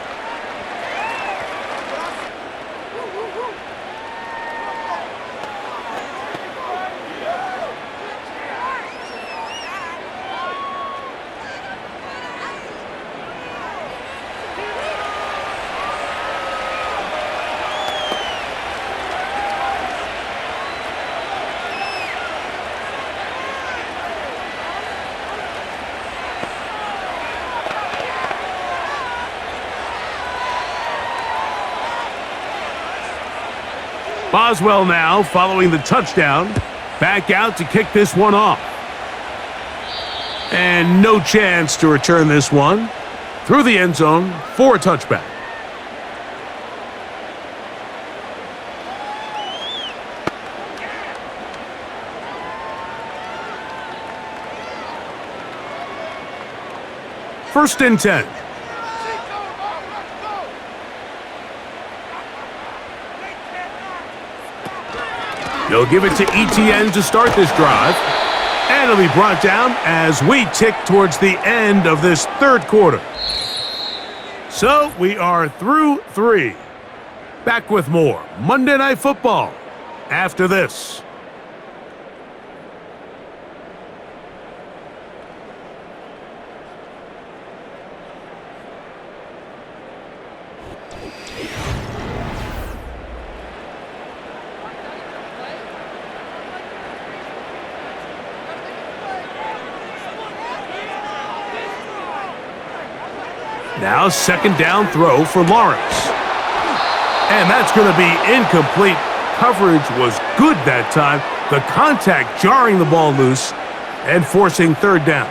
Boswell now following the touchdown. Back out to kick this one off. And no chance to return this one through the end zone for a touchback. First and 10. They'll give it to ETN to start this drive. And it'll be brought down as we tick towards the end of this third quarter. So we are through 3. Back with more Monday Night Football after this. Now second down throw for Lawrence. And that's going to be incomplete. Coverage was good that time. The contact jarring the ball loose and forcing third down.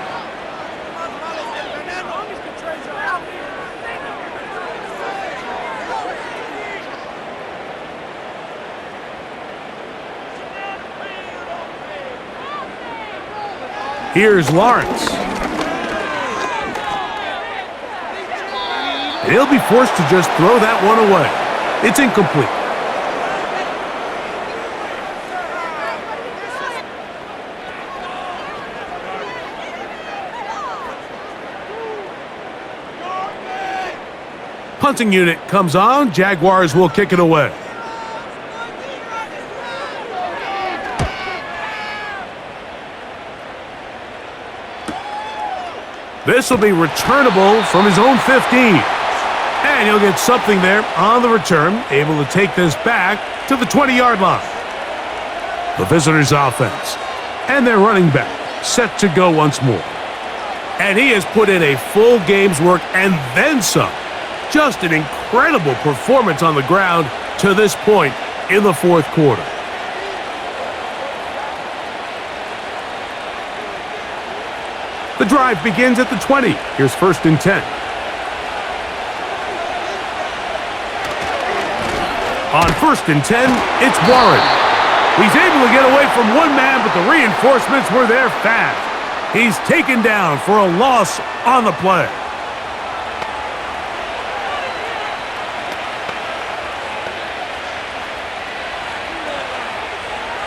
Here's Lawrence. He'll be forced to just throw that one away. It's incomplete. Punting unit comes on. Jaguars will kick it away. This will be returnable from his own 15. And he'll get something there on the return, able to take this back to the 20-yard line. The visitors' offense and their running back set to go once more. And he has put in a full game's work and then some. Just an incredible performance on the ground to this point in the fourth quarter. The drive begins at the 20. Here's first and 10. On first and 10, it's Warren. He's able to get away from one man, but the reinforcements were there fast. He's taken down for a loss on the play.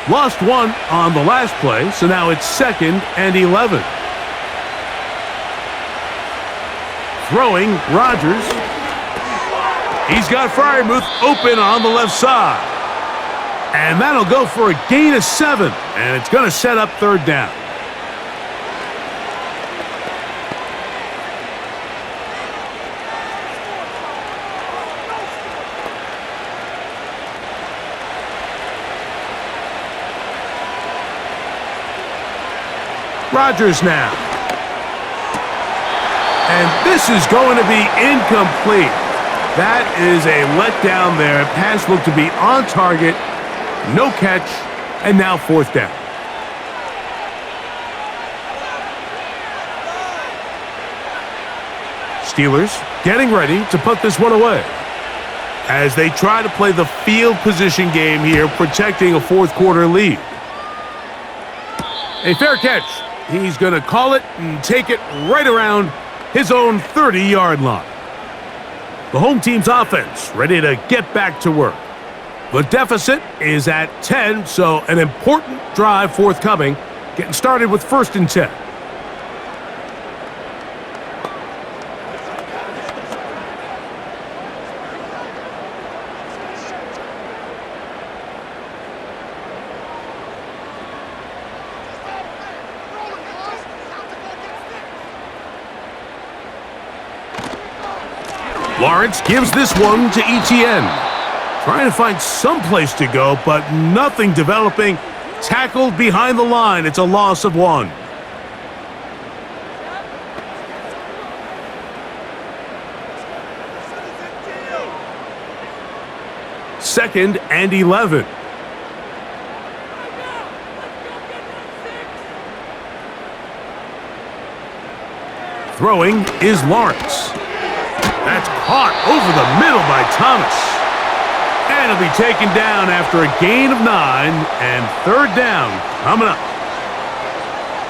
Lost one on the last play, so now it's second and 11. Throwing, Rodgers. He's got Freiermuth open on the left side. And that'll go for a gain of 7. And it's going to set up third down. Rodgers now. And this is going to be incomplete. That is a letdown there. Pass looked to be on target. No catch. And now fourth down. Steelers getting ready to put this one away as they try to play the field position game here, protecting a fourth quarter lead. A fair catch. He's going to call it and take it right around his own 30-yard line. The home team's offense ready to get back to work. The deficit is at 10, so an important drive forthcoming. Getting started with first and 10. Lawrence gives this one to ETN. Trying to find some place to go, but nothing developing. Tackled behind the line. It's a loss of 1. Second and 11. Throwing is Lawrence. That's caught over the middle by Thomas. And it'll be taken down after a gain of 9 and third down coming up.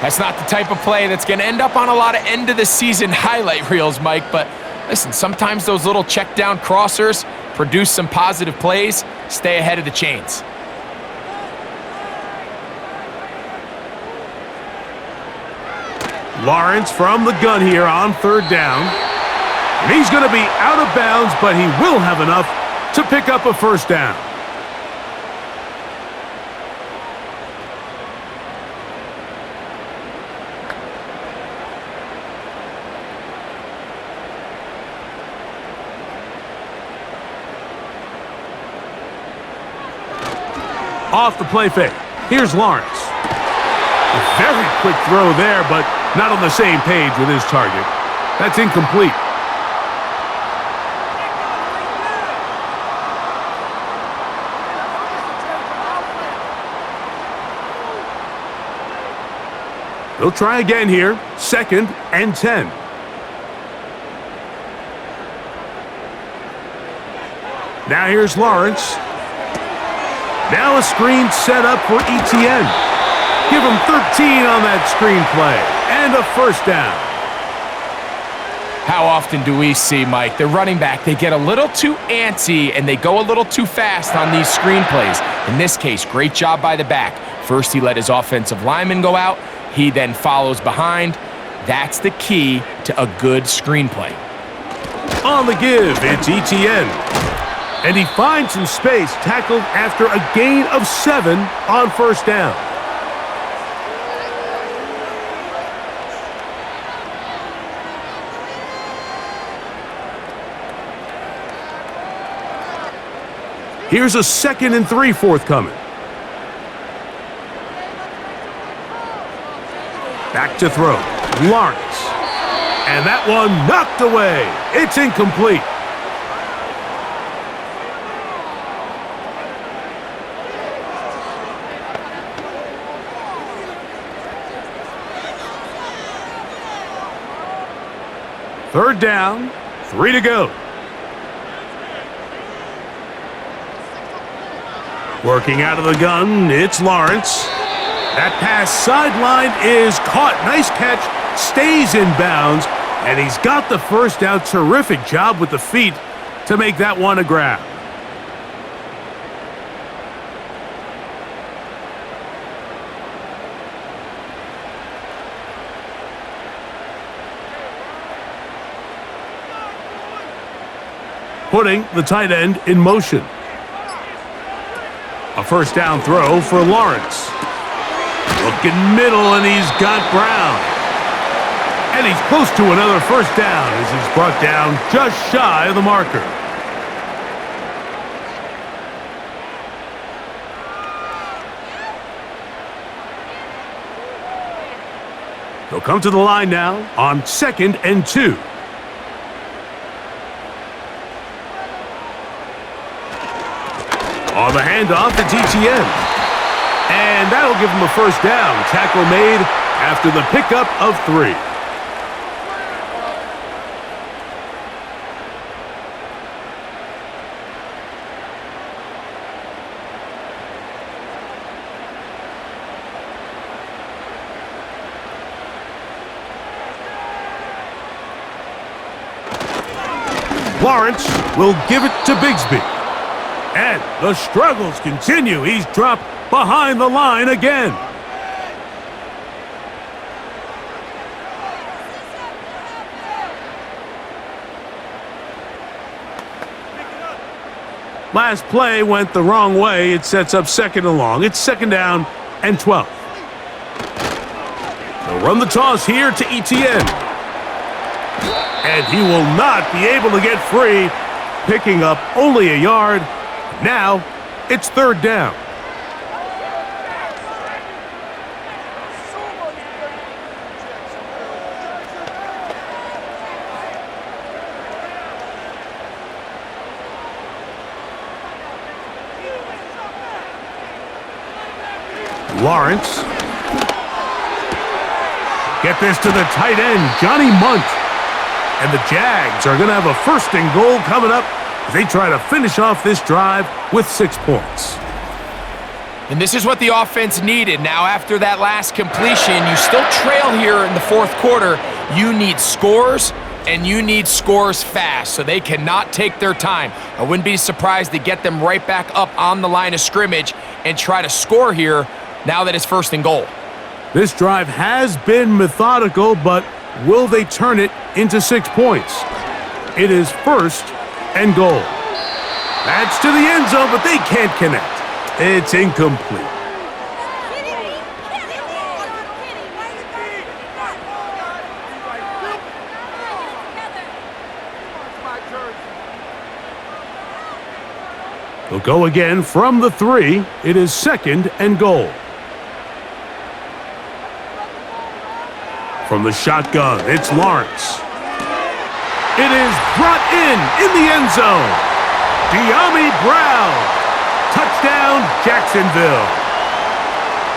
That's not the type of play that's going to end up on a lot of end-of-the-season highlight reels, Mike, but listen, sometimes those little check-down crossers produce some positive plays. Stay ahead of the chains. Lawrence from the gun here on third down. And he's going to be out of bounds, but he will have enough to pick up a first down. Off the play fake. Here's Lawrence. A very quick throw there, but not on the same page with his target. That's incomplete. They'll try again here. 2nd and 10. Now here's Lawrence. Now a screen set up for ETN. Give him 13 on that screen play. And a first down. How often do we see, Mike, the running back, they get a little too antsy and they go a little too fast on these screen plays. In this case, great job by the back. First, he let his offensive lineman go out. He then follows behind. That's the key to a good screenplay. On the give, it's ETN. And he finds some space, tackled after a gain of 7 on first down. Here's a 2nd and 3 forthcoming. Back to throw. Lawrence. And that one knocked away. It's incomplete. Third down, 3 to go. Working out of the gun, it's Lawrence. That pass sideline is caught. Nice catch, stays in bounds, and he's got the first down. Terrific job with the feet to make that one a grab. Putting the tight end in motion. A first down throw for Lawrence. Looking middle, and he's got Brown. And he's close to another first down as he's brought down just shy of the marker. They'll come to the line now on 2nd and 2. On the handoff, it's ETN. And that'll give him a first down. Tackle made after the pickup of 3. Lawrence will give it to Bigsby. And the struggles continue. He's dropped behind the line again. Last play went the wrong way. It sets up 2nd and long. It's 2nd down and 12. They'll run the toss here to ETN. And he will not be able to get free, picking up only a yard. Now, it's 3rd down. Lawrence. Get this to the tight end, Johnny Munt. And the Jags are going to have a 1st and goal coming up as they try to finish off this drive with 6 points. And this is what the offense needed. Now, after that last completion, you still trail here in the 4th quarter. You need scores, and you need scores fast, so they cannot take their time. I wouldn't be surprised to get them right back up on the line of scrimmage and try to score here now that it's 1st and goal. This drive has been methodical, but will they turn it into 6 points? It is 1st and goal. That's to the end zone, but they can't connect. It's incomplete. They'll go again from the 3. It is 2nd and goal. From the shotgun, it's Lawrence. It is brought in the end zone. De'Ami Brown. Touchdown, Jacksonville.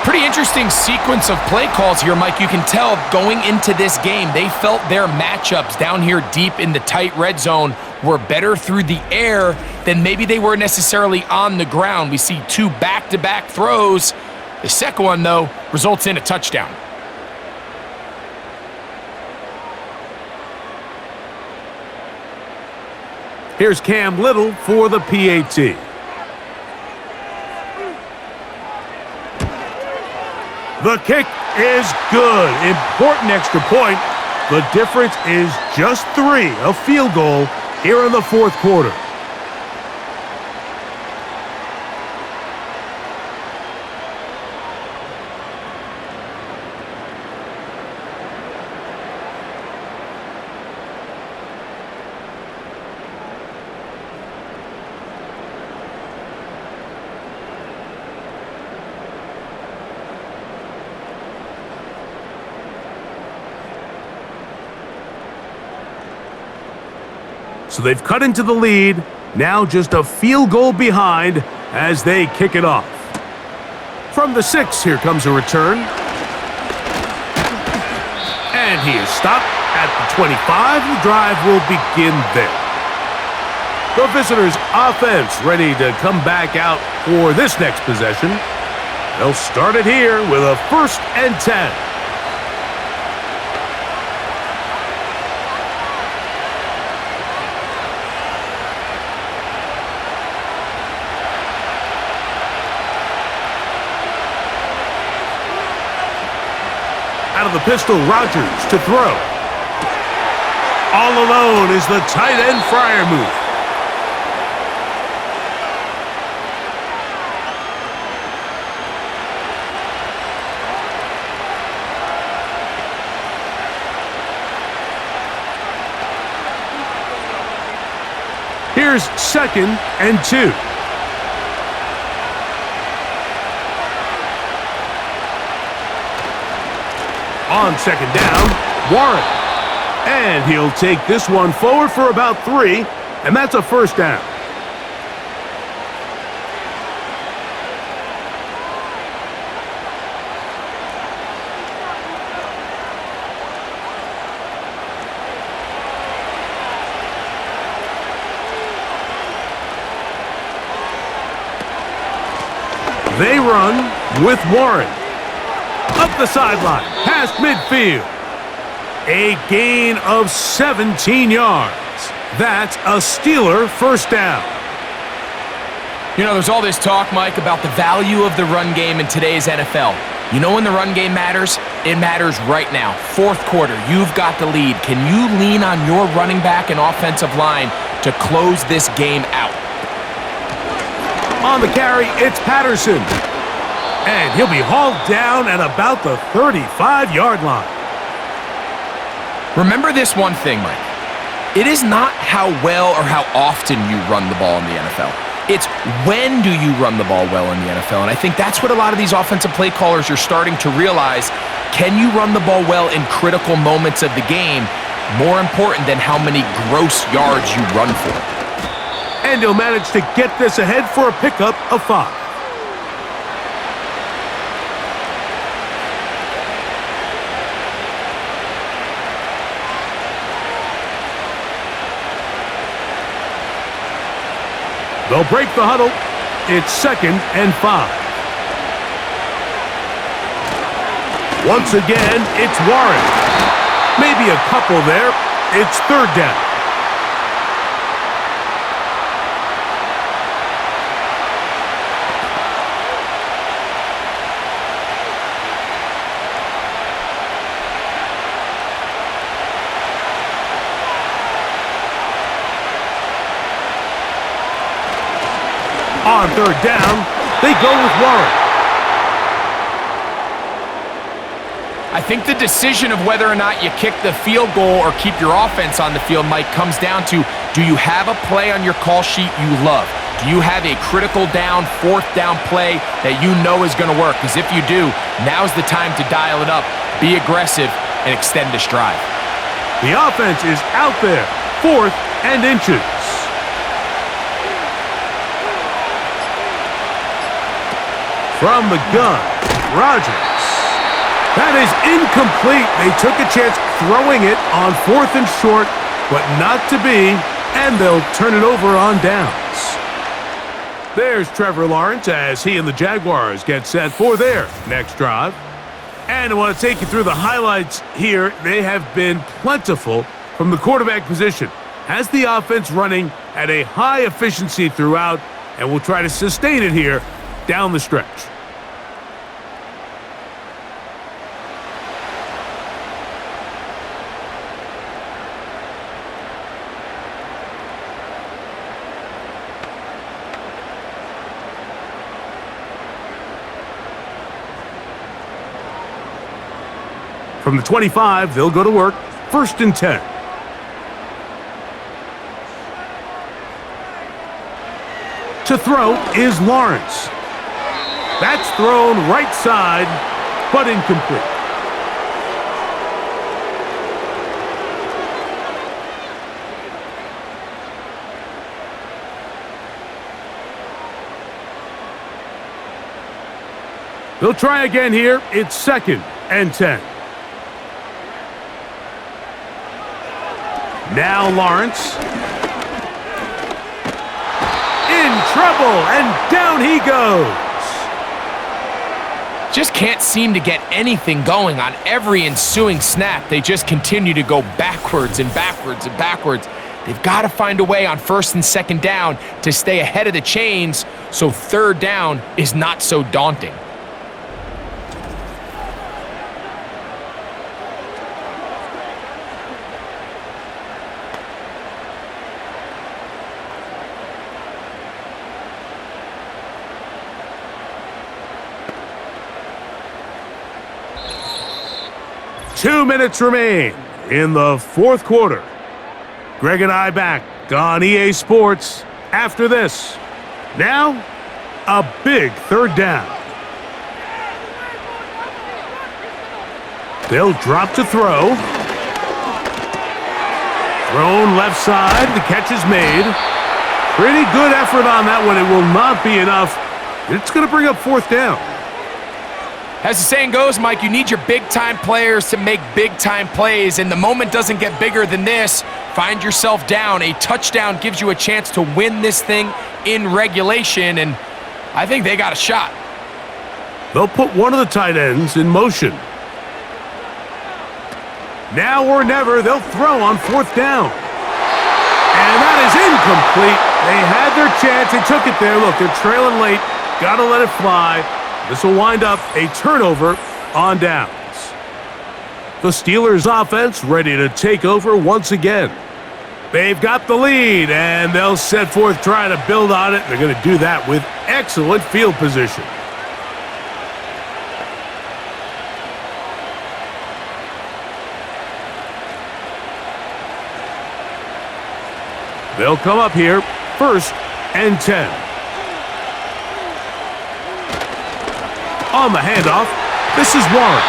Pretty interesting sequence of play calls here, Mike. You can tell going into this game, they felt their matchups down here deep in the tight red zone were better through the air than maybe they were necessarily on the ground. We see 2 back-to-back throws. The second one, though, results in a touchdown. Here's Cam Little for the PAT. The kick is good. Important extra point. The difference is just 3, a field goal here in the 4th quarter. So they've cut into the lead, now just a field goal behind as they kick it off. From the 6, here comes a return. And he is stopped at the 25. The drive will begin there. The visitors' offense ready to come back out for this next possession. They'll start it here with a 1st and 10. Out of the pistol, Rodgers to throw. All alone is the tight end Freiermuth. Here's 2nd and 2. On 2nd down, Warren. And he'll take this one forward for about 3, and that's a 1st down. They run with Warren. Up the sideline, past midfield. A gain of 17 yards. That's a Steeler 1st down. You know, there's all this talk, Mike, about the value of the run game in today's NFL. You know when the run game matters? It matters right now. 4th quarter, you've got the lead. Can you lean on your running back and offensive line to close this game out? On the carry, it's Patterson. And he'll be hauled down at about the 35-yard line. Remember this one thing, Mike. It is not how well or how often you run the ball in the NFL. It's when do you run the ball well in the NFL. And I think that's what a lot of these offensive play callers are starting to realize. Can you run the ball well in critical moments of the game? More important than how many gross yards you run for. And he'll manage to get this ahead for a pickup of 5. They'll break the huddle. It's 2nd and 5. Once again, it's Warren. Maybe a couple there. It's 3rd down. On 3rd down, they go with Warren. I think the decision of whether or not you kick the field goal or keep your offense on the field, Mike, comes down to, do you have a play on your call sheet you love? Do you have a critical down, 4th down play that you know is going to work? Because if you do, now's the time to dial it up, be aggressive, and extend this drive. The offense is out there, 4th and inches. From the gun, Rodgers. That is incomplete. They took a chance throwing it on 4th and short, but not to be, and they'll turn it over on downs. There's Trevor Lawrence as he and the Jaguars get set for their next drive. And I want to take you through the highlights here. They have been plentiful from the quarterback position. Has the offense running at a high efficiency throughout, and we'll try to sustain it here down the stretch. From the 25, they'll go to work. 1st and 10. To throw is Lawrence. That's thrown right side, but incomplete. They'll try again here. It's 2nd and 10. Now Lawrence. In trouble, and down he goes. Just can't seem to get anything going on every ensuing snap. They just continue to go backwards and backwards and backwards. They've got to find a way on 1st and 2nd down to stay ahead of the chains so 3rd down is not so daunting. Two minutes remain in the 4th quarter. Greg and I back on EA Sports after this. Now, a big 3rd down. They'll drop to throw. Thrown left side. The catch is made. Pretty good effort on that one. It will not be enough. It's going to bring up 4th down. As the saying goes, Mike, you need your big-time players to make big-time plays, and the moment doesn't get bigger than this. Find yourself down. A touchdown gives you a chance to win this thing in regulation, and I think they got a shot. They'll put one of the tight ends in motion. Now or never, they'll throw on 4th down. And that is incomplete. They had their chance. They took it there. Look, they're trailing late. Got to let it fly. This will wind up a turnover on downs. The Steelers offense ready to take over once again. They've got the lead, and they'll set forth trying to build on it. They're going to do that with excellent field position. They'll come up here, 1st and 10. On the handoff, this is Warren.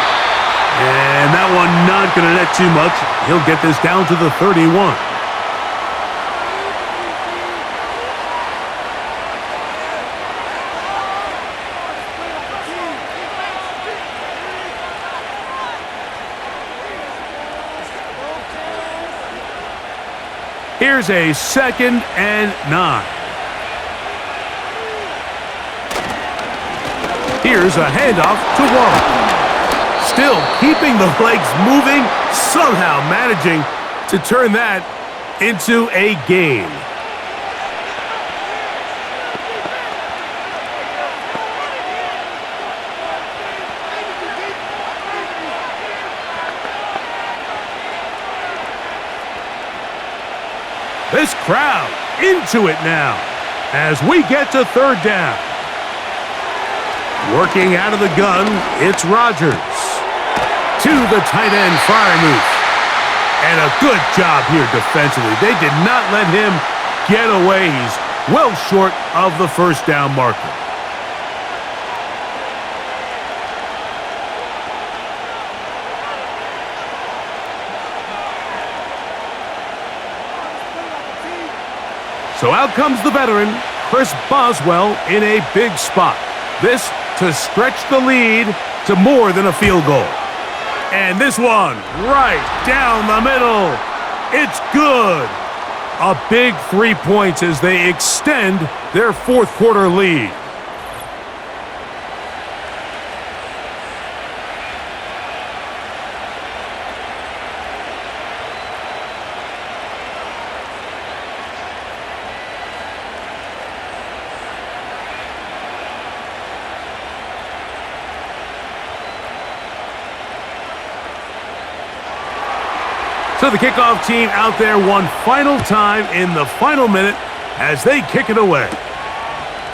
And that one not going to net too much. He'll get this down to the 31. Here's a 2nd and 9. Here's a handoff to Warren. Still keeping the legs moving, somehow managing to turn that into a gain. This crowd into it now as we get to third down. Working out of the gun, it's Rodgers. To the tight end, Freiermuth. And a good job here defensively. They did not let him get away. He's well short of the first down marker. So out comes the veteran, Chris Boswell, in a big spot. This to stretch the lead to more than a field goal. And this one, right down the middle. It's good. A big 3 points as they extend their fourth quarter lead. So the kickoff team out there one final time in the final minute as they kick it away.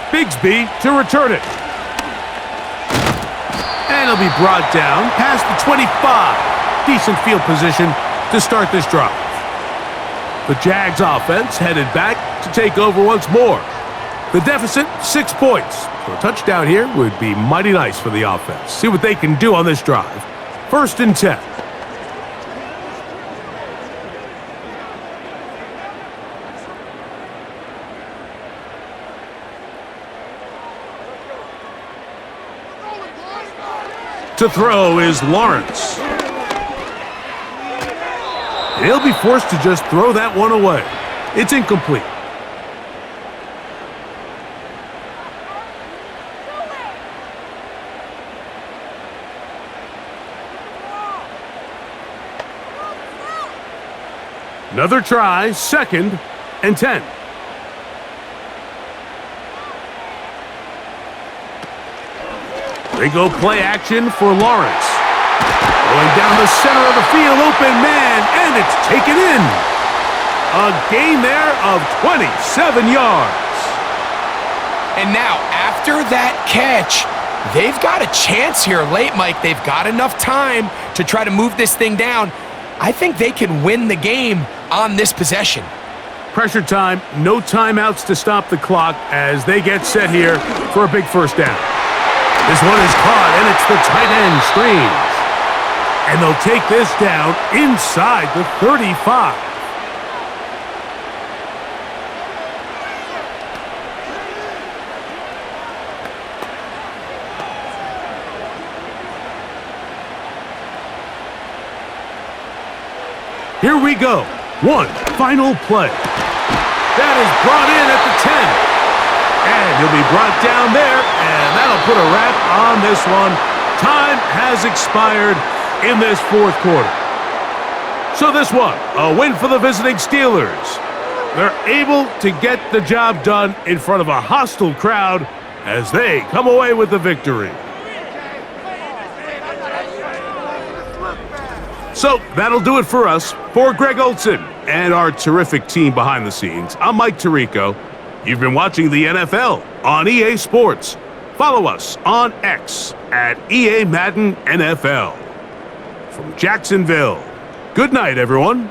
Bigsby to return it. And it'll be brought down past the 25. Decent field position to start this drive. The Jags offense headed back to take over once more. The deficit, 6 points. So a touchdown here would be mighty nice for the offense. See what they can do on this drive. 1st and 10. To throw is Lawrence. He'll be forced to just throw that one away. It's incomplete. Another try, 2nd and 10. They go play action for Lawrence. Going down the center of the field, open man, and it's taken in. A gain there of 27 yards. And now, after that catch, they've got a chance here late, Mike. They've got enough time to try to move this thing down. I think they can win the game on this possession. Pressure time, no timeouts to stop the clock as they get set here for a big first down. This one is caught, and it's the tight end screens. And they'll take this down inside the 35. Here we go. One final play. That is brought in at the 10. And he'll be brought down there, and that'll put a wrap on this one. Time has expired in this fourth quarter. So this one, a win for the visiting Steelers. They're able to get the job done in front of a hostile crowd as they come away with the victory. So that'll do it for us. For Greg Olson and our terrific team behind the scenes, I'm Mike Tirico. You've been watching the NFL on EA Sports. Follow us on X at EA Madden NFL. From Jacksonville, good night, everyone.